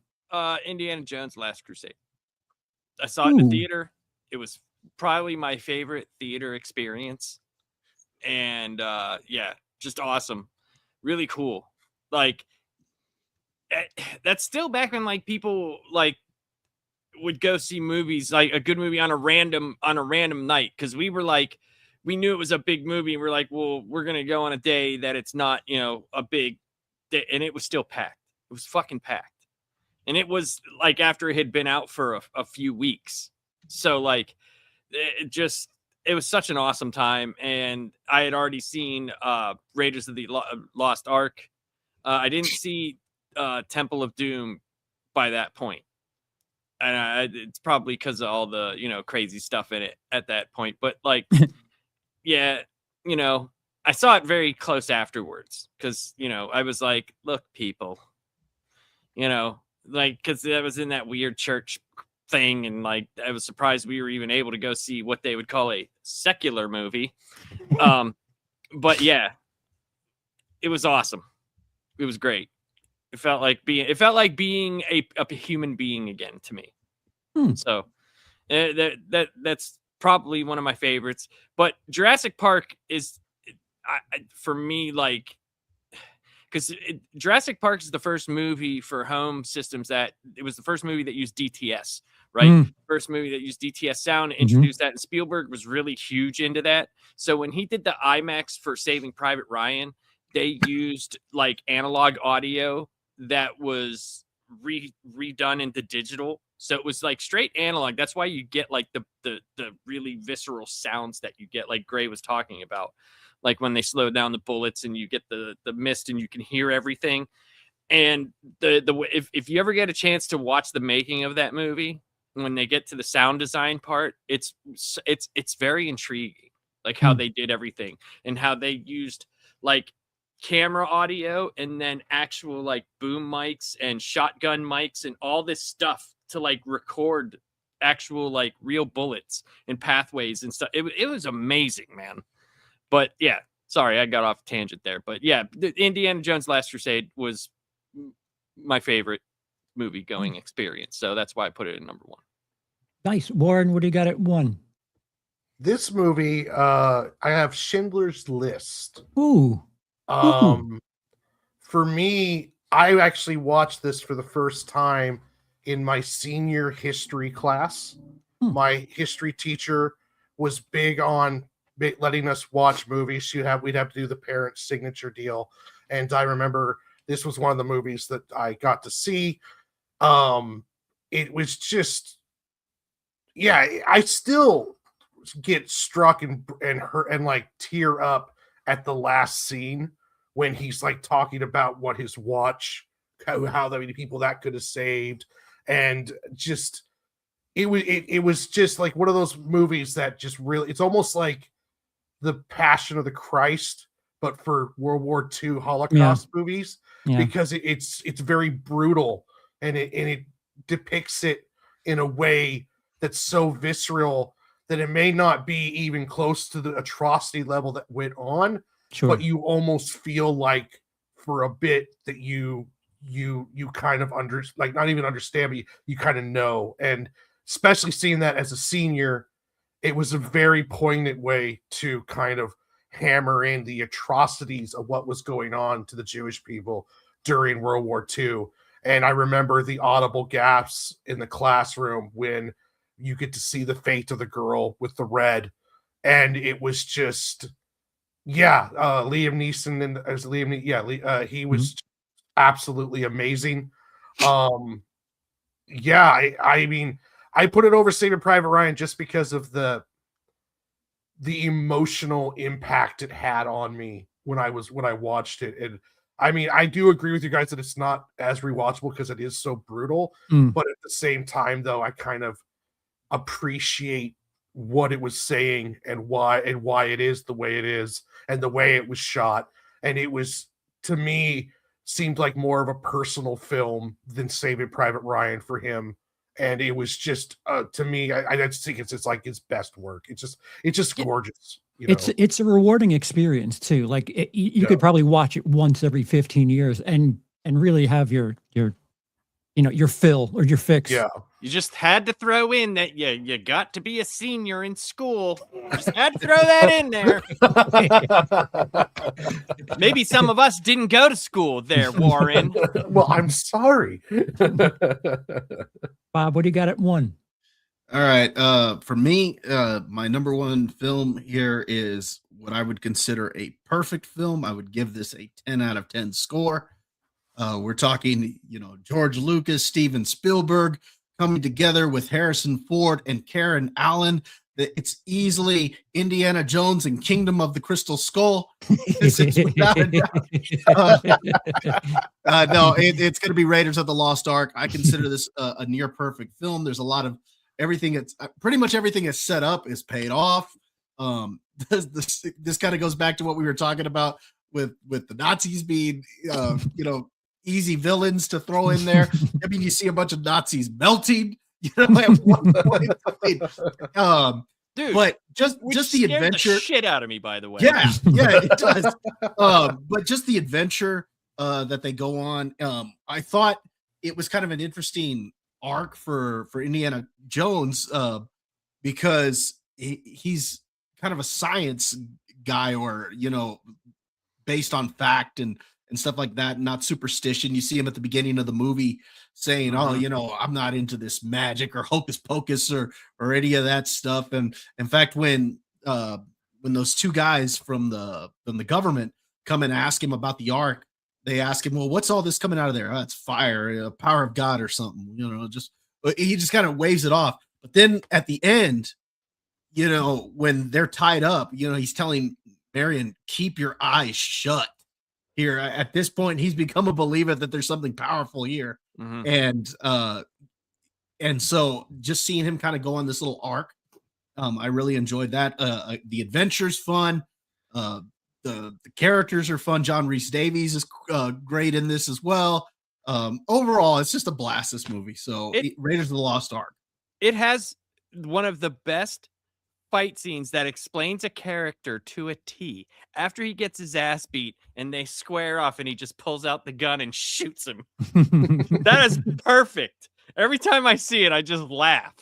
Indiana Jones Last Crusade. I saw it in the theater. It was probably my favorite theater experience. And yeah, just awesome. Really cool. Like that's still back when like people like would go see movies, like a good movie on a random night, because we were like, we knew it was a big movie, and we're like, well, we're gonna go on a day that it's not, you know, a big day, and it was still packed. It was fucking packed, and it was like after it had been out for a few weeks, so like it was such an awesome time. And I had already seen Raiders of the Lost Ark. I didn't see Temple of Doom by that point. And it's probably because of all the, you know, crazy stuff in it at that point. But like, yeah, you know, I saw it very close afterwards because, you know, I was like, look, people, you know, like, because I was in that weird church thing, and like I was surprised we were even able to go see what they would call a secular movie. But yeah, it was awesome. It was great. It felt like being a human being again to me. So that's probably one of my favorites. But Jurassic Park is for me, like, because Jurassic Park is the first movie for home systems it was the first movie that used DTS, right? First movie that used DTS sound, introduced that, and Spielberg was really huge into that. So when he did the IMAX for Saving Private Ryan, they used like analog audio that was redone into digital. So it was like straight analog. That's why you get like the really visceral sounds that you get, like Gray was talking about, like when they slow down the bullets and you get the mist and you can hear everything. And if you ever get a chance to watch the making of that movie, when they get to the sound design part, it's very intriguing, like how they did everything and how they used like camera audio and then actual like boom mics and shotgun mics and all this stuff to like record actual like real bullets and pathways and stuff. It was amazing, man. But yeah, sorry, I got off tangent there. But yeah, the Indiana Jones Last Crusade was my favorite movie going experience. So that's why I put it in number one. Nice. Warren, what do you got at one? This movie, I have Schindler's List. Ooh. For me, I actually watched this for the first time in my senior history class. My history teacher was big on letting us watch movies. We'd have to do the parent signature deal. And I remember this was one of the movies that I got to see. It was just, yeah, I still get struck and hurt and like tear up at the last scene when he's like talking about what his watch, how many people that could have saved. And just, it was just like one of those movies that just really, it's almost like the Passion of the Christ, but for World War II Holocaust movies, because it's very brutal and it depicts it in a way that's so visceral that it may not be even close to the atrocity level that went on, Sure. but you almost feel like for a bit that you kind of not even understand, but you kind of know. And especially seeing that as a senior, it was a very poignant way to kind of hammer in the atrocities of what was going on to the Jewish people during World War II. And I remember the audible gasps in the classroom when you get to see the fate of the girl with the red. And it was just, Liam Neeson as Liam, he was absolutely amazing. I mean, I put it over Saving Private Ryan just because of the emotional impact it had on me when I watched it. And I mean, I do agree with you guys that it's not as rewatchable because it is so brutal. But at the same time, though, I kind of appreciate what it was saying and why it is the way it is and the way it was shot. And it was, to me, seemed like more of a personal film than Saving Private Ryan for him. And it was just, to me, I just think it's like his best work. It's just gorgeous. It's a rewarding experience too. Like you could probably watch it once every 15 years and really have your fill or your fix. Yeah. You just had to throw in that you got to be a senior in school. Just had to throw that in there. Maybe some of us didn't go to school there, Warren. Well, I'm sorry. Bob, what do you got at 1? All right. For me, my number 1 film here is what I would consider a perfect film. I would give this a 10 out of 10 score. We're talking, George Lucas, Steven Spielberg coming together with Harrison Ford and Karen Allen. It's easily Indiana Jones and Kingdom of the Crystal Skull. It's without a doubt. No, it's going to be Raiders of the Lost Ark. I consider this a near perfect film. There's a lot of everything. It's pretty much everything is set up, is paid off. This kind of goes back to what we were talking about with the Nazis being, easy villains to throw in there. I mean, you see a bunch of Nazis melting, at one point. Dude, but just the adventure, the shit out of me, by the way. Yeah, it does. But just the adventure that they go on. I thought it was kind of an interesting arc for Indiana Jones because he's kind of a science guy, or based on fact and stuff like that, not superstition. You see him at the beginning of the movie saying, I'm not into this magic or hocus pocus or any of that stuff. And in fact, when those 2 guys from the government come and ask him about the ark, they ask him, well, what's all this coming out of there? Oh, it's fire, power of God or something, he just kind of waves it off. But then at the end, when they're tied up, he's telling Marion, keep your eyes shut. Here at this point, he's become a believer that there's something powerful here. And so just seeing him kind of go on this little arc, I really enjoyed that. The adventure's fun. The characters are fun. John Rhys Davies is great in this as well. Overall, it's just a blast, this movie. So Raiders of the Lost Ark. It has one of the best fight scenes that explains a character to a T. After he gets his ass beat and they square off and he just pulls out the gun and shoots him. That is perfect. Every time I see it, I just laugh.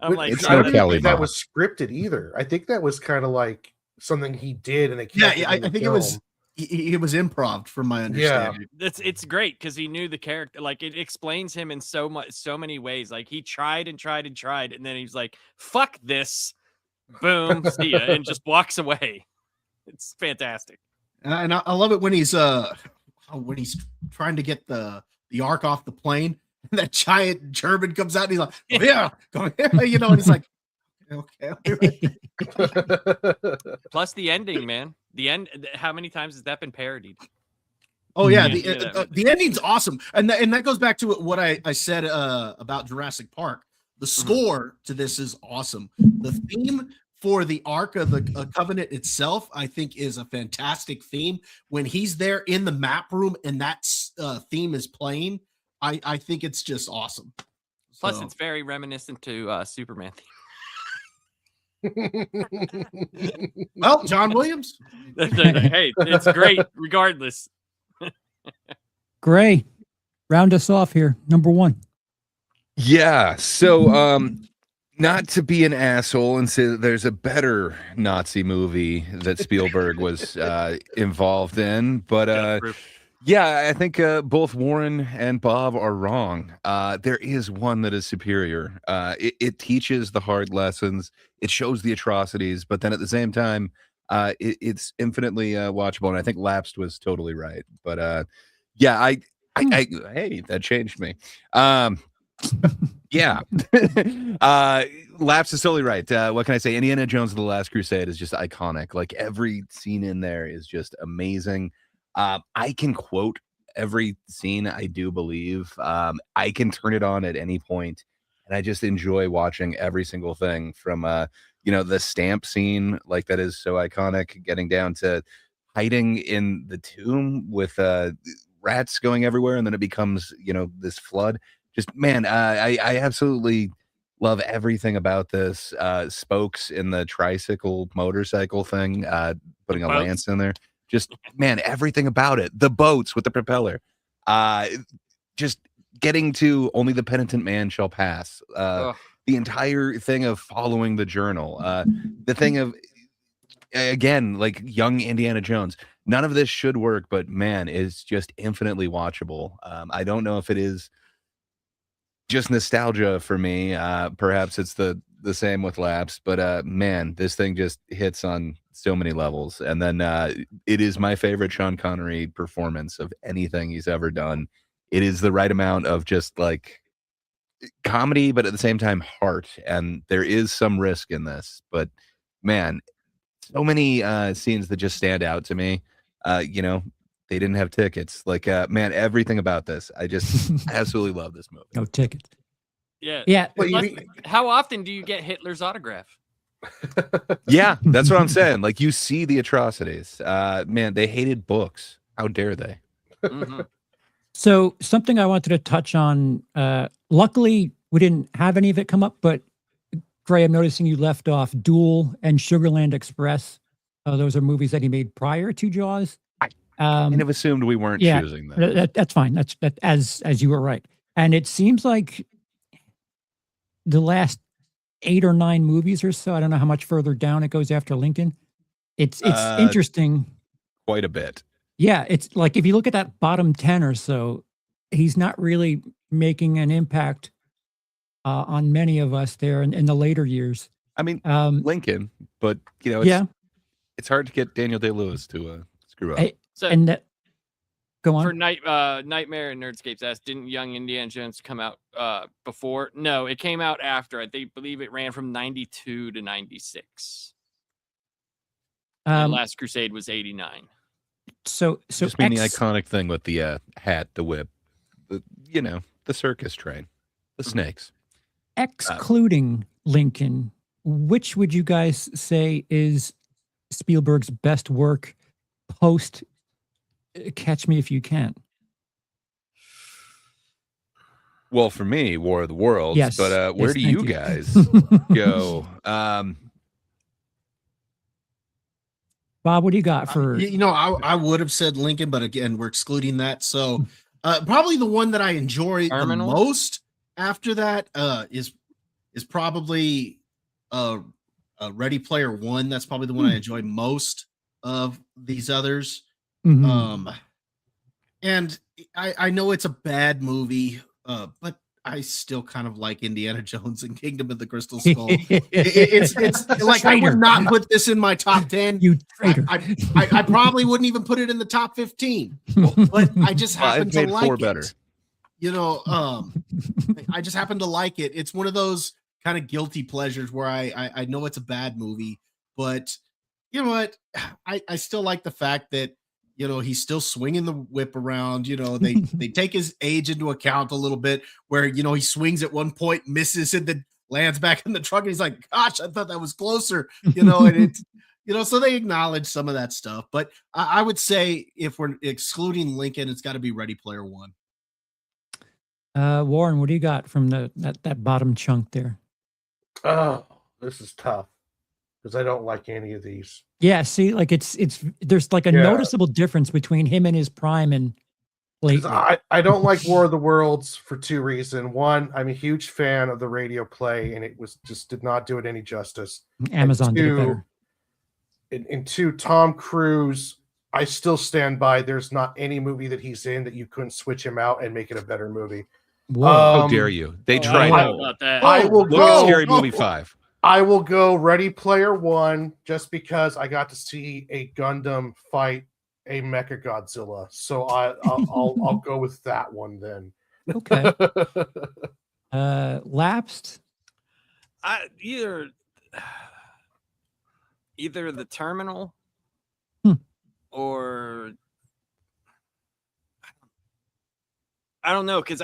I'm like, it's I no don't Kelly think that Mom. was scripted either. I think that was kind of like something he did, and I think it was improv, from my understanding. It's great because he knew the character. Like, it explains him in so many ways. Like, he tried and tried and tried, and then he's like, "Fuck this." Boom, see ya, and just walks away. It's fantastic. And I love it when he's trying to get the ark off the plane, and that giant German comes out and he's like, oh, yeah, go here, and he's like, okay. Plus the ending, man. The end. How many times has that been parodied? Oh yeah, the ending's awesome, and that goes back to what I said about Jurassic Park. The score to this is awesome. The theme for the Ark of the Covenant itself, I think, is a fantastic theme. When he's there in the map room and that theme is playing, I think it's just awesome. Plus, So, it's very reminiscent to Superman. well, John Williams. Hey, it's great regardless. Gray, round us off here. Number one. Yeah. So, not to be an asshole and say that there's a better Nazi movie that Spielberg was involved in, but yeah, I think both Warren and Bob are wrong. There is one that is superior. It teaches the hard lessons, it shows the atrocities, but then at the same time, it's infinitely watchable. And I think Lapsed was totally right. But yeah, I hey, that changed me. Yeah. Lapsed is totally right. What can I say? Indiana Jones and the Last Crusade is just iconic. Like every scene in there is just amazing. I can quote every scene, I do believe. I can turn it on at any point, and I just enjoy watching every single thing from the stamp scene, like that is so iconic, getting down to hiding in the tomb with rats going everywhere, and then it becomes this flood. Just man, I absolutely love everything about this. Spokes in the motorcycle thing, putting a Boats. lance in there. Just man, everything about it. The boats with the propeller. Just getting to only the penitent man shall pass. The entire thing of following the journal. The thing of again, like young Indiana Jones. None of this should work, but man, it's just infinitely watchable. I don't know if it is just nostalgia for me. Perhaps it's the same with Laps, but man, this thing just hits on so many levels. And then it is my favorite Sean Connery performance of anything he's ever done. It is the right amount of just like comedy, but at the same time heart. And there is some risk in this, but man, so many scenes that just stand out to me. They didn't have tickets. Like, man, everything about this, I just absolutely love this movie. No tickets. Yeah. Yeah. Plus, how often do you get Hitler's autograph? Yeah, that's what I'm saying. Like, you see the atrocities. Man, they hated books. How dare they? Mhm. So something I wanted to touch on. Luckily, we didn't have any of it come up, but Gray, I'm noticing you left off Duel and Sugarland Express. Those are movies that he made prior to Jaws. I kind of assumed we weren't choosing them. That's fine. That's as you were right. And it seems like the last 8 or 9 movies or so, I don't know how much further down it goes after Lincoln. It's interesting. Quite a bit. Yeah, it's like if you look at that bottom 10 or so, he's not really making an impact on many of us there in the later years. I mean, Lincoln, but it's hard to get Daniel Day-Lewis to screw up. Go on. For Nightmare and Nerdscapes asked, didn't Young Indiana Jones come out before? No, it came out after. I believe it ran from 92 to 96. Last Crusade was 89. So just mean the iconic thing with the hat, the whip, the circus train, the snakes. Excluding Lincoln, which would you guys say is Spielberg's best work post Catch Me If You Can? Well, for me, War of the Worlds. Yes. But where do you guys go? Bob, what do you got for? I would have said Lincoln, but again, we're excluding that. So probably the one that I enjoy the most after that is probably Ready Player One. That's probably the one I enjoy most of these others. Mm-hmm. And I know it's a bad movie, but I still kind of like Indiana Jones and Kingdom of the Crystal Skull. It's like I would not put this in my top 10. You traitor. I probably wouldn't even put it in the top 15. But I just happen to like it. Better. I just happen to like it. It's one of those kind of guilty pleasures where I know it's a bad movie, but you know what? I still like the fact that he's still swinging the whip around. They take his age into account a little bit where, he swings at one point, misses, and then lands back in the truck. And he's like, gosh, I thought that was closer, and it's, so they acknowledge some of that stuff. But I would say if we're excluding Lincoln, it's got to be Ready Player One. Warren, what do you got from that bottom chunk there? Oh, this is tough because I don't like any of these. Yeah, see, like it's there's like a Yeah. noticeable difference between him and his prime and 'Cause lately. I don't like War of the Worlds for two reasons. One, I'm a huge fan of the radio play, and it was just did not do it any justice. Amazon did it better. And two, Tom Cruise, I still stand by. There's not any movie that he's in that you couldn't switch him out and make it a better movie. Whoa. How dare you? They I tried don't it. know about that. I will Look at go. Scary Movie 5. I will go Ready Player One just because I got to see a Gundam fight a Mecha Godzilla. So I'll go with that one then. Okay. Lapsed. Either the Terminal or I don't know, because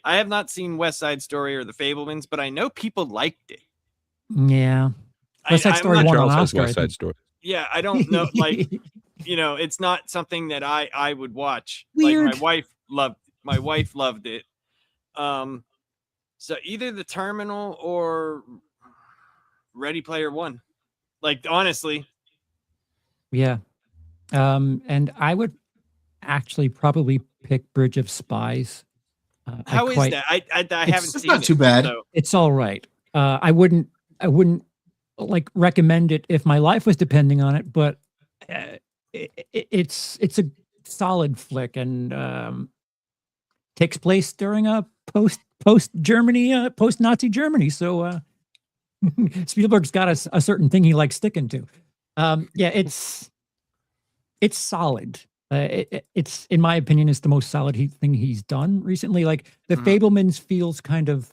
I have not seen West Side Story or The Fabelmans, but I know people liked it. Yeah. West Side Story I'm not- won an Charles says Oscar. I West Side think. Story. Yeah, I don't know. Like, it's not something that I would watch. Weird. Like my wife loved it. So either the Terminal or Ready Player One. Like, honestly. Yeah. And I would actually probably pick Bridge of Spies. How is that? I haven't It's seen not it, too bad. so- It's all right. I wouldn't like recommend it if my life was depending on it, but it's a solid flick and takes place during a post Germany, post Nazi Germany. So Spielberg's got a certain thing he likes sticking to. Yeah, it's solid. It's in my opinion, it's the most solid thing he's done recently. Like the Fabelmans feels kind of,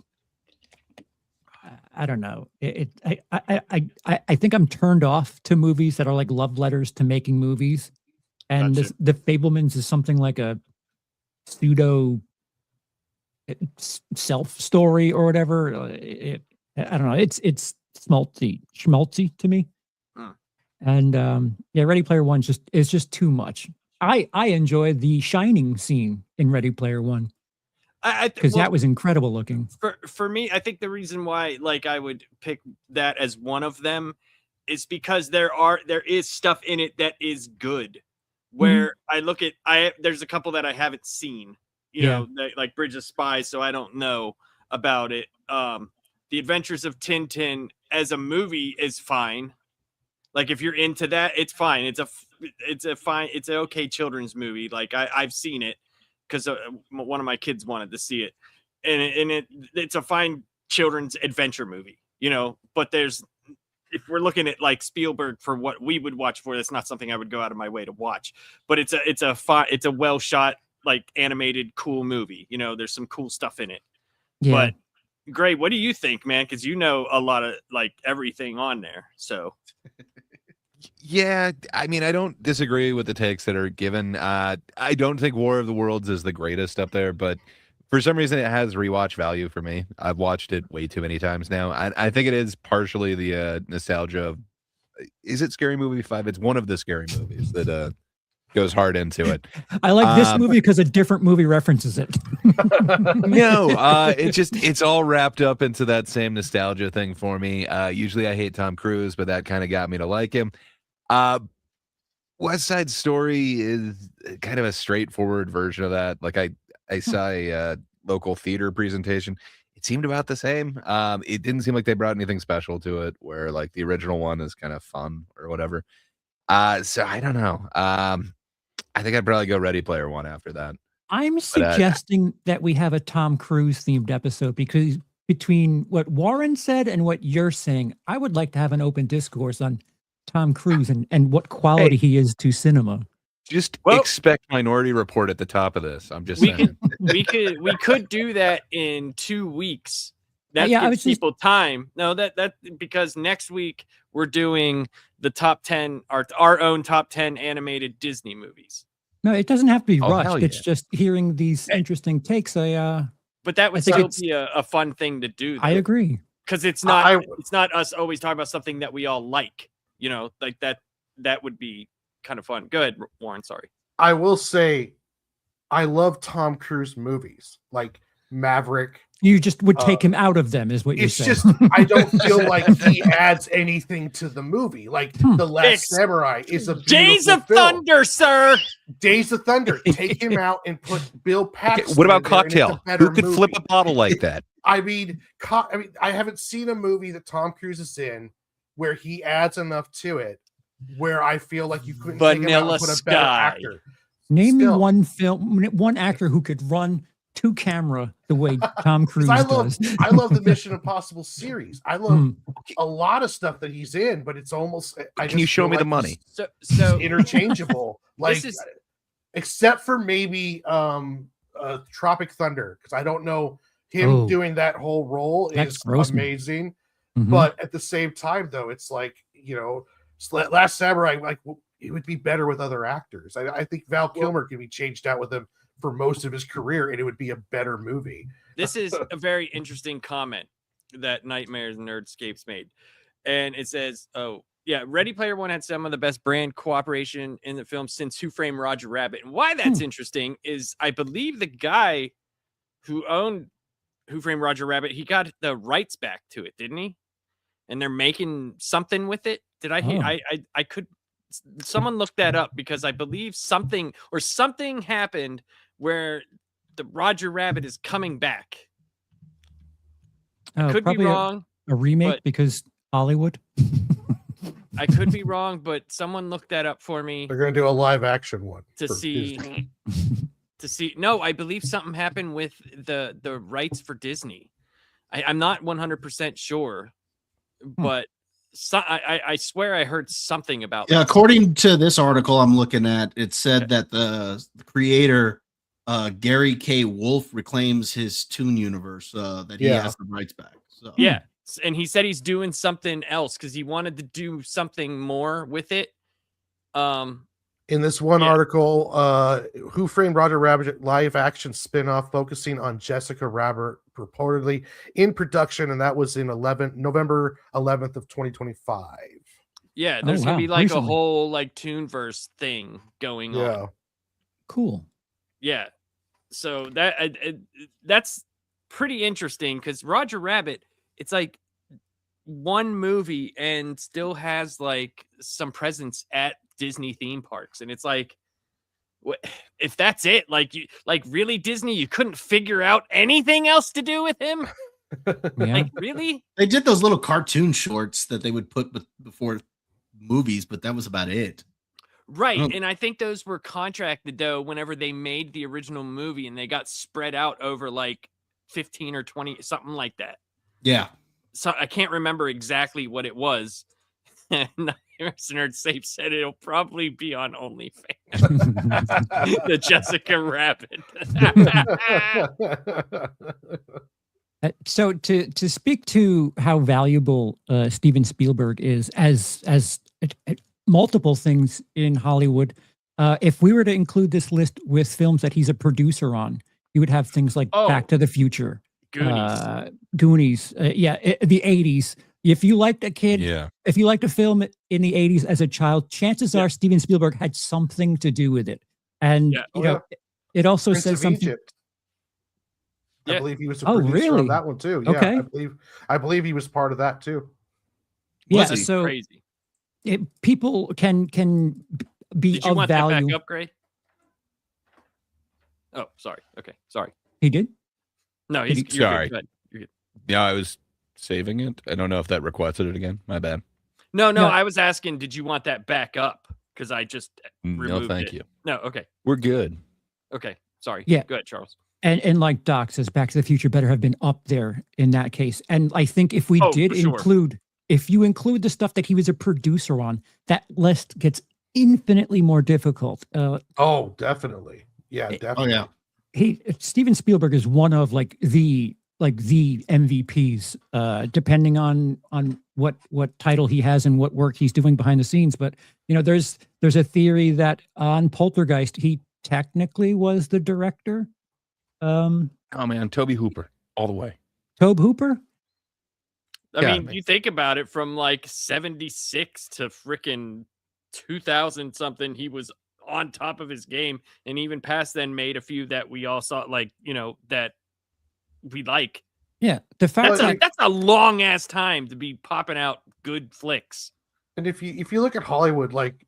I don't know. I think I'm turned off to movies that are like love letters to making movies, and Gotcha. the Fabelmans is something like a pseudo self story or whatever. I don't know. It's schmaltzy to me. And yeah, Ready Player One is just too much. I enjoy the Shining scene in Ready Player One because that was incredible looking. For me, I think the reason why I would pick that as one of them is because there is stuff in it that is good. Where I look at there's a couple that I haven't seen, like Bridge of Spies, so I don't know about it. The Adventures of Tintin as a movie is fine. Like if you're into that, it's fine. It's an okay children's movie. Like I've seen it because one of my kids wanted to see it, and it's a fine children's adventure movie, But if we're looking at like Spielberg for what we would watch for, that's not something I would go out of my way to watch. But it's a well shot, like animated, cool movie. There's some cool stuff in it. Yeah. But Gray, what do you think, man? Because you know a lot of like everything on there. So Yeah, I mean, I don't disagree with the takes that are given. I don't think War of the Worlds is the greatest up there, but for some reason it has rewatch value for me. I've watched it way too many times now. I think it is partially the nostalgia of, is it Scary Movie 5? It's one of the scary movies that goes hard into it. I like this movie because a different movie references it. No, it's all wrapped up into that same nostalgia thing for me. Usually I hate Tom Cruise, but that kind of got me to like him. West Side Story is kind of a straightforward version of that. Like I saw a local theater presentation. It seemed about the same. It didn't seem like they brought anything special to it, where like the original one is kind of fun or whatever. So I don't know. I think I'd probably go Ready Player One after that. I'm suggesting that we have a Tom Cruise themed episode because between what Warren said and what you're saying, I would like to have an open discourse on Tom Cruise and what quality he is to cinema. Just expect Minority Report at the top of this. I'm just saying. we could do that in 2 weeks. That Yeah, I gives was just- people time. No, that because next week we're doing the top 10, our own top 10 animated Disney movies. No, it doesn't have to be Oh, rushed. hell It's yeah. just hearing these interesting takes. But that would I think still it's- be a fun thing to do. I agree. Because it's not us always talking about something that we all like. Like that would be kind of fun. Go ahead, Warren. Sorry. I will say, I love Tom Cruise movies. Like Maverick. You just would take him out of them, is what you're It's saying. just I don't feel like he adds anything to the movie. Like The Last It's Samurai is a Days beautiful of film. Thunder, sir. Days of Thunder. Take him out and put Bill Paxton. What about in there, and it's a Cocktail? better Who could flip movie. a bottle like that? I mean, I haven't seen a movie that Tom Cruise is in where he adds enough to it where I feel like you couldn't take him out Vanilla and put a better Sky. actor. Name me Still. one actor who could run to camera the way Tom Cruise 'Cause does. I love the Mission Impossible series. I love a lot of stuff that he's in, but it's almost. Can you show me the money? So Interchangeable, like is- except for maybe Tropic Thunder, because I don't know him doing that whole role That's is Grossman. amazing. Mhm. But at the same time, though, it's like Last Samurai, like it would be better with other actors. I think Val Kilmer could be changed out with him for most of his career, and it would be a better movie. this is a very interesting comment that Nightmares and Nerdscapes made. And it says, oh, yeah, Ready Player One had some of the best brand cooperation in the film since Who Framed Roger Rabbit. And why that's interesting is I believe the guy who owned Who Framed Roger Rabbit, he got the rights back to it, didn't he? And they're making something with it. Did I hear? I could. Someone look that up because I believe something happened where the Roger Rabbit is coming back. Could be Probably wrong. A remake but- because Hollywood. I could be wrong, but someone look that up for me They're going to do a live action one to for see. Disney. To see. No, I believe something happened with the rights for Disney. I'm not 100% sure, but I swear I heard something about. Yeah, that. according to this article I'm looking at, it said that the creator Gary K. Wolf reclaims his Toon universe that he has the rights back. So Yeah, and he said he's doing something else because he wanted to do something more with it. In this one article, Who Framed Roger Rabbit live action spinoff focusing on Jessica Rabbit reportedly in production, and that was in November 11th of 2025. Yeah, there's gonna wow, be like recently. a whole like Toonverse thing going on. Cool. Yeah, so that's pretty interesting because Roger Rabbit, it's like one movie and still has like some presence at Disney theme parks, and it's like, what if that's it? Like really Disney, you couldn't figure out anything else to do with him? Yeah. Like really? they did those little cartoon shorts that they would put before movies, but that was about it. Right. Oh. And I think those were contracted though whenever they made the original movie and they got spread out over like 15 or 20, something like that. Yeah. So I can't remember exactly what it was. Nerd Safe said it'll probably be on OnlyFans. The Jessica Rabbit. So to speak to how valuable Steven Spielberg is as multiple things in Hollywood, if we were to include this list with films that he's a producer on, you would have things like Back to the Future, Goonies, the 80s. If you liked a kid, if you liked a film in the 80s as a child, chances are Steven Spielberg had something to do with it. And you know, it also Prince says of something. Egypt. I believe he was a Oh, producer really? on that one too. Yeah, Okay. I believe he was part of that too. Yeah, That's so crazy. people can be Did you of want value. that back up, Gray? Oh, sorry. Okay, sorry. He did. No, you're Sorry. Good. Go ahead. You're good. Yeah, I was saving it. I don't know if that requested it again. My bad. No, No. I was asking, did you want that back up? Because I just removed No, thank it. you. No, okay. We're good. Okay. Sorry. Yeah. Go ahead, Charles. And like Doc says, Back to the Future better have been up there in that case. And I think if we did for sure. include, if you include the stuff that he was a producer on, that list gets infinitely more difficult. Oh, definitely. Yeah, definitely. Oh yeah. Steven Spielberg is one of the MVPs, depending on what title he has and what work he's doing behind the scenes. But you know, there's a theory that on Poltergeist he technically was the director. Oh man, Toby Hooper, all the way. Tobe Hooper. I Yeah, mean, you think about it from like 76 to freaking 2000 something, he was on top of his game. And even past then made a few that we all saw, like, you know, that we like. Yeah, the fact that That's a long ass time to be popping out good flicks. And if you look at Hollywood, like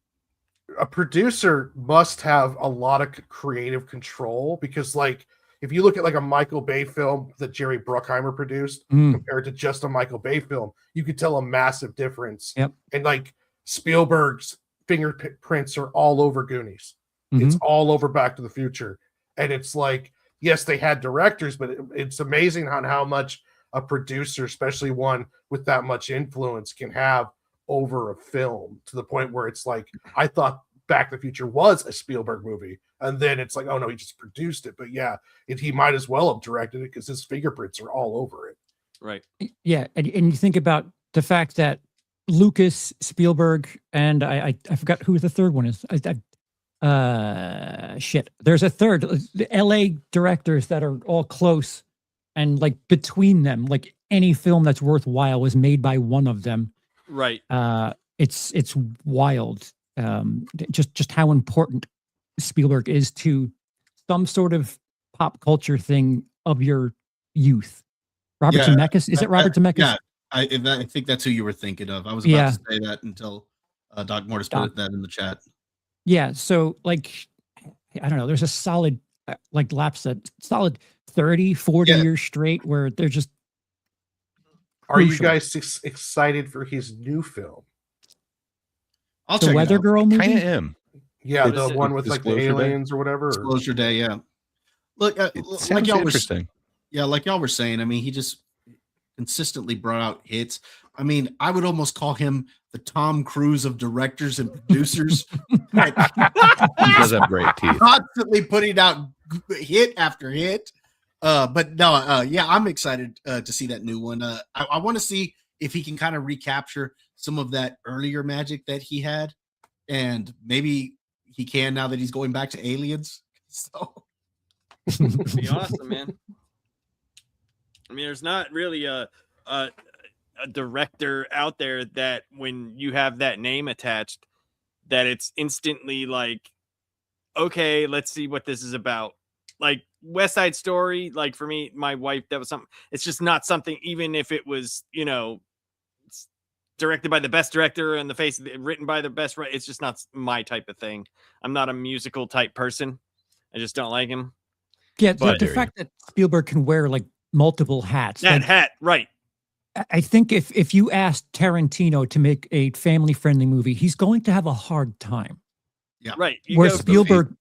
a producer must have a lot of creative control, because like if you look at like a Michael Bay film that Jerry Bruckheimer produced compared to just a Michael Bay film, you could tell a massive difference. Yep. And like Spielberg's fingerprints are all over Goonies. It's all over Back to the Future. And it's like, yes, they had directors, but it's amazing on how much a producer, especially one with that much influence, can have over a film, to the point where it's like, I thought Back to the Future was a Spielberg movie, and then it's like, oh no, he just produced it. But yeah, he might as well have directed it, because his fingerprints are all over it. Right. Yeah, and you think about the fact that Lucas, Spielberg, and I forgot who the third one is. Shit. There's a third. The LA directors that are all close, and like between them, like any film that's worthwhile was made by one of them. Right. It's wild. Just how important Spielberg is to some sort of pop culture thing of your youth. Robert Zemeckis, is it Robert Zemeckis? Yeah, I think that's who you were thinking of. I was about to say that until Doc Mortis put that in the chat. Yeah, so like, I don't know, there's a solid like lapse, that solid 30, 40 years straight where they're just Are you crucial. guys excited for his new film? I'll The check Weather it out. Girl movie? Kind of am. Yeah, What the is it? one with like the Disclosure Day? aliens or whatever. Disclosure Day, yeah. Look, It like sounds y'all were interesting. like y'all were saying, I mean, he just consistently brought out hits. I mean, I would almost call him the Tom Cruise of directors and producers. He does have great teeth. Constantly putting out hit after hit. But no, yeah, I'm excited to see that new one. I want to see if he can kind of recapture some of that earlier magic that he had, and maybe he can now that he's going back to Aliens. So It'd be awesome, man. I mean, there's not really a director out there that when you have that name attached, that it's instantly like, okay, let's see what this is about. Like West Side Story, like for me, my wife, that was something. It's just not something, even if it was, you know, directed by the best director and the face, written by the best, it's just not my type of thing. I'm not a musical type person. I just don't like him. Yeah, But- the fact that Spielberg can wear like multiple hats. That like, hat, right? I think if you asked Tarantino to make a family friendly movie, he's going to have a hard time. yeah, Right. You Where go from Spielberg,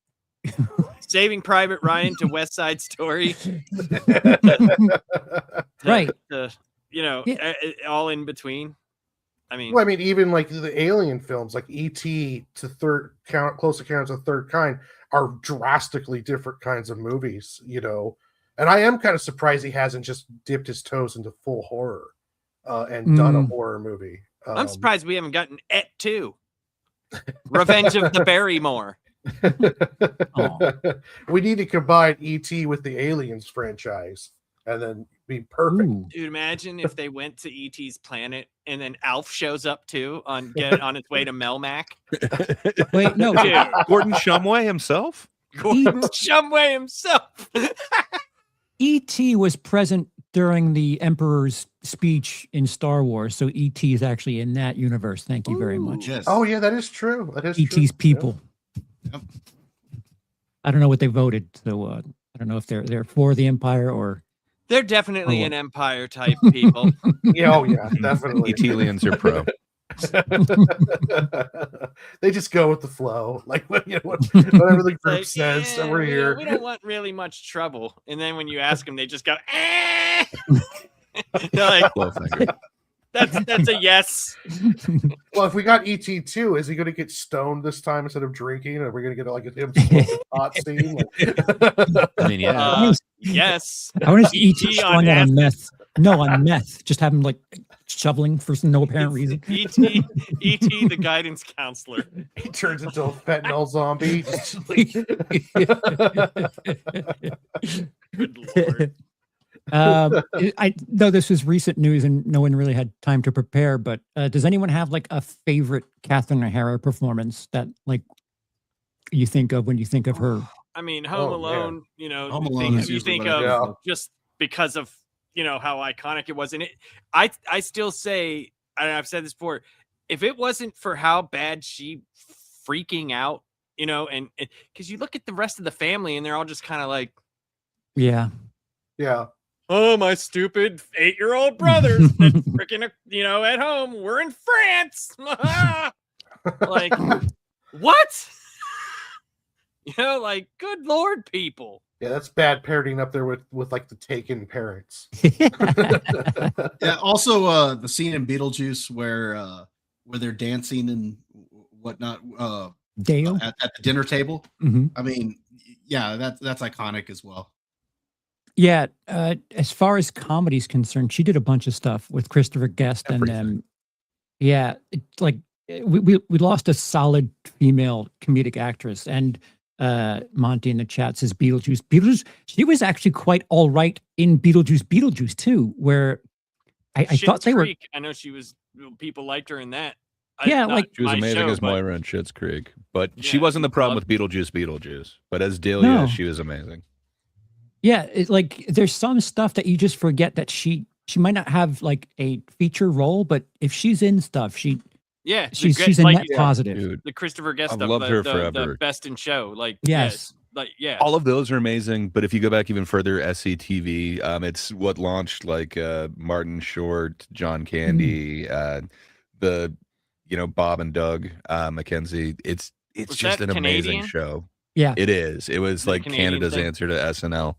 Saving Private Ryan to West Side Story, right? you know, Yeah. all in between. I mean, Well, I mean, even like the alien films, like E.T. to Close Encounters of the Third Kind, are drastically different kinds of movies, you know. And I am kind of surprised he hasn't just dipped his toes into full horror and done a horror movie. I'm surprised we haven't gotten Et 2. Revenge of the Barrymore. We need to combine E.T. with the Aliens franchise and then be perfect. Ooh. Dude, imagine if they went to ET's planet and then Alf shows up too on its way to Melmac. Wait, no, Dude, Gordon Shumway himself? Gordon Shumway himself. E.T. was present during the Emperor's speech in Star Wars, so E.T. is actually in that universe. Thank you very much. yes. Oh yeah, that is true. That is E.T.'s true. people. Yep. I don't know what they voted, so I don't know if they're for the Empire or. They're definitely Oh. an Empire type people. Yeah, oh yeah, definitely. Etelians are pro. They just go with the flow, like you know, whatever the group Like, says. yeah, We're here. We don't want really much trouble. And then when you ask them, they just go, eh. They're like, Low finger. that's a yes. Well, if we got ET too, is he going to get stoned this time instead of drinking? Are we going to get like a him smoking pot scene? Like- I mean, yeah. Yes. I want to see E.T. E.T. strung on out on meth. No, on meth. Just have him like shoveling for no apparent reason. E.T. the guidance counselor. He turns into a fentanyl zombie. Good Lord. I know this was recent news and no one really had time to prepare, but does anyone have like a favorite Catherine O'Hara performance that like you think of when you think of her? I mean, Home Oh, Alone, you know, Home you Alone think, is you usually think what I of go just because of how iconic it was. And I still say, and I've said this before, if it wasn't for how bad she freaking out, and because you look at the rest of the family and they're all just kind of like, Yeah. oh, my stupid 8-year-old brothers that's freaking at home, we're in France. Like, what? Like, good Lord, people. Yeah, that's bad parenting up there with like the Taken parents. Yeah. Also, the scene in Beetlejuice where they're dancing and whatnot Dale at the dinner table. Mhm. I mean, yeah, that's iconic as well. Yeah, as far as comedy is concerned, she did a bunch of stuff with Christopher Guest, Everything. and yeah, it's like we lost a solid female comedic actress, and Monty in the chat says Beetlejuice. She was actually quite all right in Beetlejuice too, where I thought they were. I know she was. People liked her in that. Yeah, like She was amazing as Moira in Schitt's Creek, but she wasn't the problem with Beetlejuice. But as Delia, No. she was amazing. Yeah, like there's some stuff that you just forget that she might not have like a feature role, but if she's in stuff, she's a net positive. Dude, The Christopher Guest I've stuff, loved her the forever. Best in Show, like Yes. all of those are amazing. But if you go back even further, SCTV, it's what launched like Martin Short, John Candy, the Bob and Doug McKenzie. It's Was just that an amazing Canadian? show. Yeah. It is. It was The like Canadian Canada's thing? answer to SNL.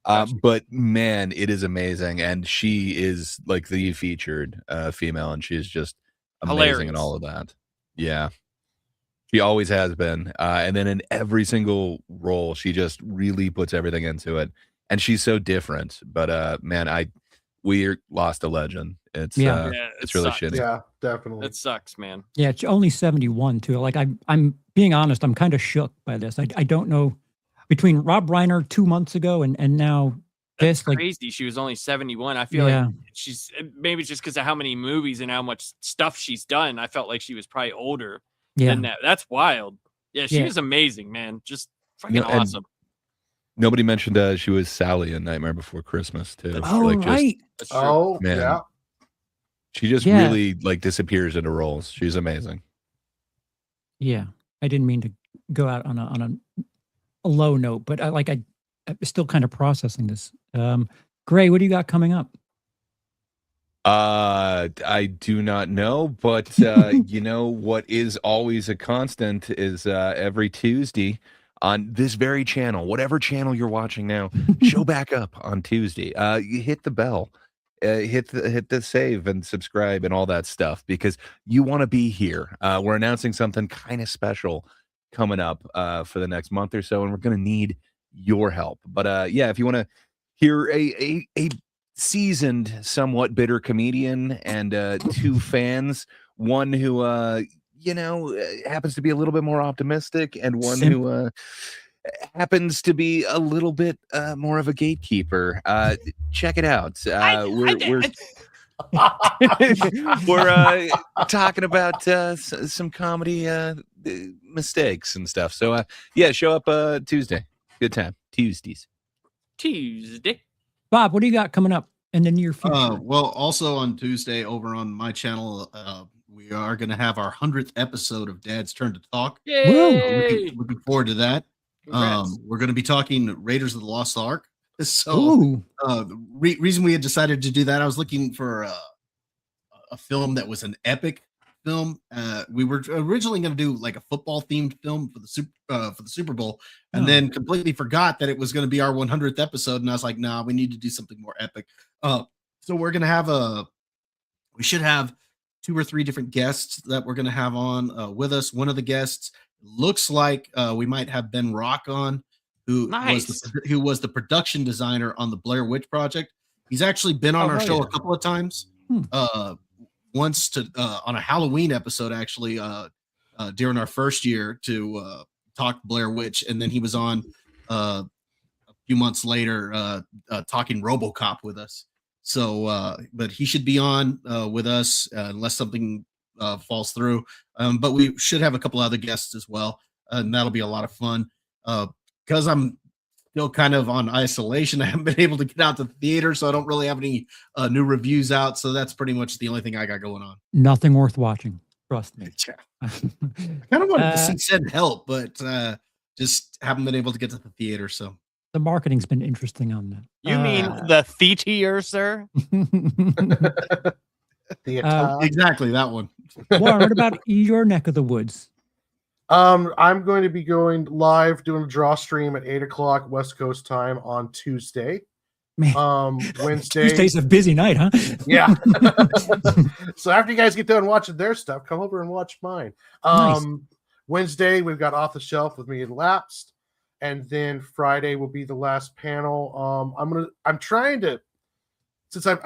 Gotcha. But man, it is amazing, and she is like the featured female, and she's just amazing in Hilarious. all of that. Yeah, she always has been, and then in every single role, she just really puts everything into it, and she's so different. But man, we lost a legend. It's Yeah. it's really sucks. shitty. Yeah, definitely. That sucks, man. Yeah, it's only 71 too. Like I'm being honest, I'm kind of shook by this. I don't know between Rob Reiner 2 months ago and now That's this, like, crazy. She was only 71. I feel yeah, like she's maybe it's just because of how many movies and how much stuff she's done. I felt like she was probably older yeah, than that. That's wild. Yeah, she Yeah. was amazing, man. Just fucking No, and awesome. Nobody mentioned she was Sally in Nightmare Before Christmas too. oh Like, just, right, That's true. Oh, Man. yeah. she just Yeah. really like disappears into roles. She's amazing. yeah. I didn't mean to go out on a low note, but I'm still kind of processing this. Gray, what do you got coming up? I do not know, but what is always a constant is every Tuesday on this very channel, whatever channel you're watching now, show back up on Tuesday. You hit the bell, hit the save and subscribe and all that stuff because you want to be here. We're announcing something kind of special coming up for the next month or so, and we're going to need your help. But yeah, if you want to hear a seasoned, somewhat bitter comedian and two fans, one who happens to be a little bit more optimistic, and one who happens to be a little bit more of a gatekeeper. Check it out. We're talking about some comedy mistakes and stuff. So yeah, show up Tuesday. Good time. Tuesdays. Tuesday. Bob, what do you got coming up in the near future? Well, also on Tuesday over on my channel, we are going to have our 100th episode of Dad's Turn to Talk. Yay! Looking forward to that. Congrats. We're going to be talking Raiders of the Lost Ark. So Ooh, the reason we had decided to do that, I was looking for a film that was an epic film. We were originally going to do like a football themed film for the Super Bowl, and Oh. then completely forgot that it was going to be our 100th episode. And I was like, nah, we need to do something more epic. So we're going to have we should have 2 or 3 different guests that we're going to have on with us. One of the guests looks like we might have Ben Rock on, who was the production designer on the Blair Witch Project. He's actually been on our show a couple of times. Once on a Halloween episode, actually, during our first year to talk Blair Witch, and then he was on a few months later talking RoboCop with us. So, but he should be on with us unless something falls through. But we should have a couple other guests as well, and that'll be a lot of fun. Because I'm still kind of on isolation. I haven't been able to get out to the theater, so I don't really have any new reviews out. So that's pretty much the only thing I got going on. Nothing worth watching. Trust me. I kind of wanted to see Send Help, but just haven't been able to get to the theater. So the marketing's been interesting on that. You mean the theater, sir? exactly that one. Warren, what about your neck of the woods? I'm going to be going live doing a draw stream at 8:00 West Coast time on Tuesday. Man, Wednesday. Tuesday's a busy night, huh? Yeah. So after you guys get done watching their stuff, come over and watch mine. Nice. Wednesday we've got Off the Shelf with me and Lapsed, and then Friday will be the last panel. I'm trying to, since I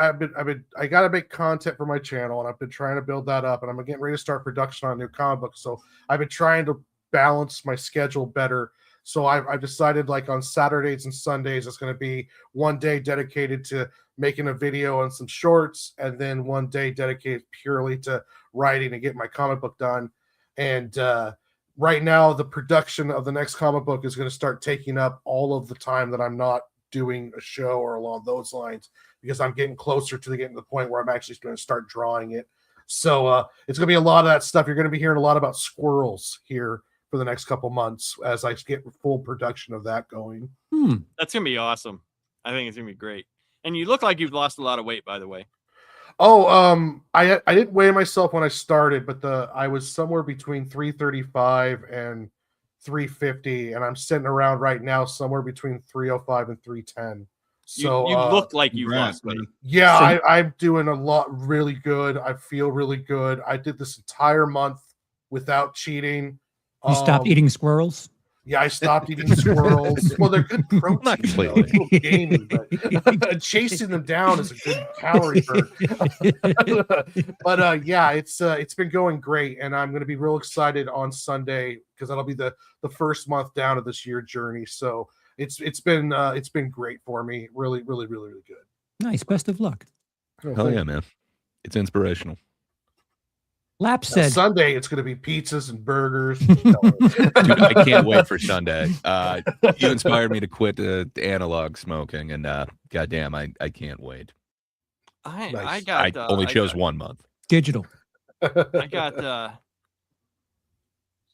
got to make content for my channel, and I've been trying to build that up, and I'm getting ready to start production on a new comic book. So I've been trying to balance my schedule better. So I've decided, like, on Saturdays and Sundays, it's going to be one day dedicated to making a video and some shorts, and then one day dedicated purely to writing and getting my comic book done. And right now, the production of the next comic book is going to start taking up all of the time that I'm not doing a show or along those lines, because I'm getting closer to getting to the point where I'm actually going to start drawing it. So it's going to be a lot of that stuff. You're going to be hearing a lot about squirrels here for the next couple months as I get full production of that going. That's going to be awesome. I think it's going to be great. And you look like you've lost a lot of weight, by the way. Oh, I didn't weigh myself when I started, but I was somewhere between 335 and 350, and I'm sitting around right now somewhere between 305 and 310. So you look like you've lost weight. Yeah, So I'm doing a lot really good. I feel really good. I did this entire month without cheating. You stopped eating squirrels? Yeah, I stopped eating squirrels. Well, they're good protein. Not Though. completely. It's a little gamey, but chasing them down is a good calorie burn. But yeah, it's been going great, and I'm going to be real excited on Sunday because that'll be the first month down of this year journey. So it's been great for me. Really, really, really, really good. Nice. Best of luck. Hell yeah, man. It's inspirational. Lap said Sunday it's going to be pizzas and burgers. Dude, I can't wait for Sunday. You inspired me to quit analog smoking, and goddamn, I can't wait. I I got only chose 1 month. digital. I got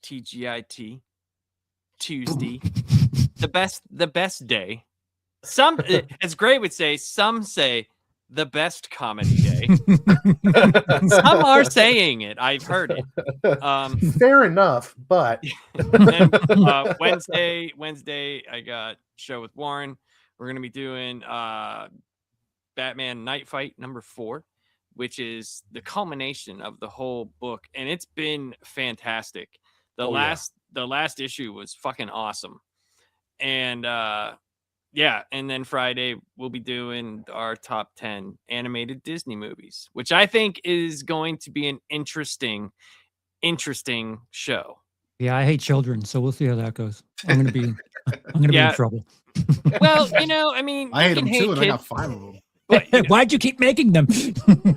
TGIT Tuesday. the best day. Some, as Gray would say, some say the best comedy day. Some are saying it. I've heard it. Fair enough, but and, Wednesday, I got show with Warren. We're gonna be doing Batman Night Fight #4, which is the culmination of the whole book, and it's been fantastic. The last issue was fucking awesome, and yeah, and then Friday we'll be doing our top 10 animated Disney movies, which I think is going to be an interesting show. Yeah, I hate children, so we'll see how that goes. I'm gonna be in trouble. Well, I mean, I hate them too, and I got kids, 5 of them. but, Why'd you keep making them?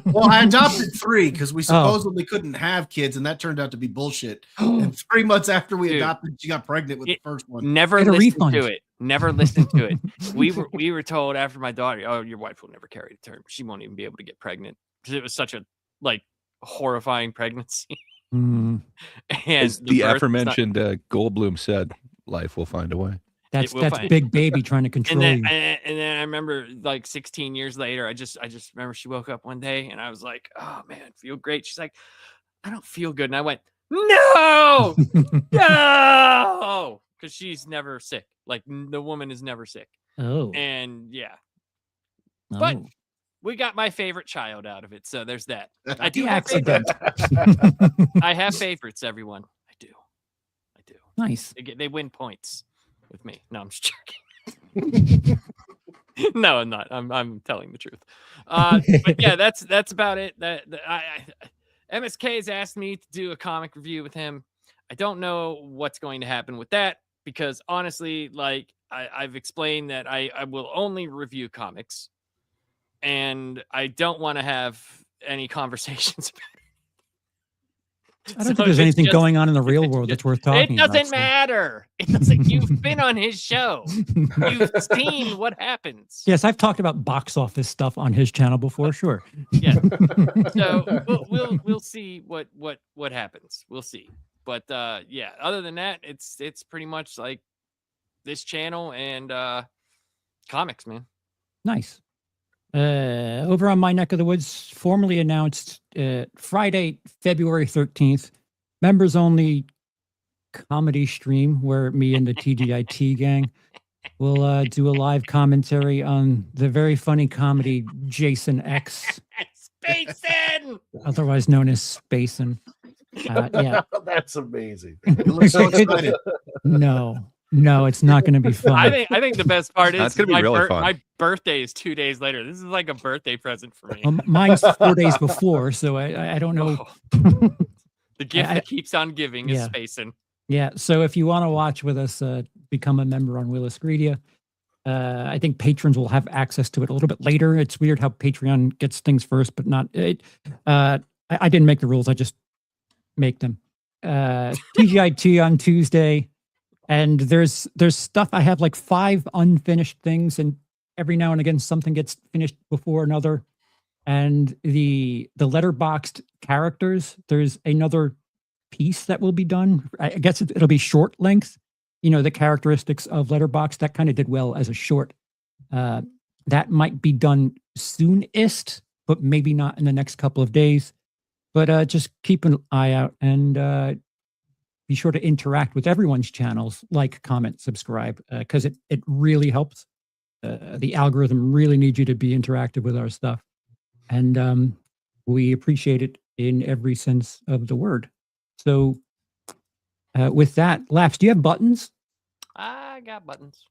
Well, I adopted 3 because we supposedly couldn't have kids, and that turned out to be bullshit. And 3 months after we adopted, she got pregnant with the first one. Never Get a listen refund. to it. Never listen to it. We were told after my daughter, oh, your wife will never carry the term. She won't even be able to get pregnant because it was such a horrifying pregnancy. Mm, And As the birth was aforementioned Goldblum said, life will find a way. that's will find- big baby trying to and control then you. and then I remember 16 years later, I just remember she woke up one day and I was like, oh man, feel great. She's like, I don't feel good. And I went, no, no, because she's never sick. Like the woman is never sick. Oh, And yeah, but oh. we got my favorite child out of it. So there's that. I The do have accident. I have favorites, everyone. I do. Nice. They win points with me. No, I'm just joking. No, I'm not. I'm telling the truth. But yeah, that's about it. MSK has asked me to do a comic review with him. I don't know what's going to happen with that because honestly, I've explained that I will only review comics, and I don't want to have any conversations about I don't think there's anything going on in the real it's world just- that's worth talking It about. doesn't so. matter. It doesn't. You've been on his show. You've seen what happens. Yes, I've talked about box office stuff on his channel before. Sure. Yeah. So we'll see what happens. We'll see. But yeah, other than that, it's pretty much like this channel and comics, man. Nice. Over on my neck of the woods, formally announced Friday, February 13th, members only comedy stream where me and the TGIT gang will do a live commentary on the very funny comedy Jason X, Spacing. otherwise known as Spacin'. Yeah, That's amazing. You look so excited. no, it's not going to be fun. I think the best part is That's gonna be really fun. my birthday is 2 days later. This is like a birthday present for me. Mine's 4 days before, so I don't know. Oh. The gift I- that keeps on giving is Yeah. spacing. Yeah, so if you want to watch with us, become a member on Willis Media. I think patrons will have access to it a little bit later. It's weird how Patreon gets things first, but not it. I didn't make the rules; I just make them. TGIT on Tuesday, and there's stuff. I have like 5 unfinished things, and every now and again something gets finished before another. And the letterboxed characters, there's another piece that will be done. I guess it'll be short length. You know, the characteristics of Letterboxd that kind of did well as a short. That might be done soonest, but maybe not in the next couple of days. But just keep an eye out and be sure to interact with everyone's channels, like, comment, subscribe, because it really helps. The algorithm really needs you to be interactive with our stuff. And we appreciate it in every sense of the word. So with that, Laps, do you have buttons? I got buttons.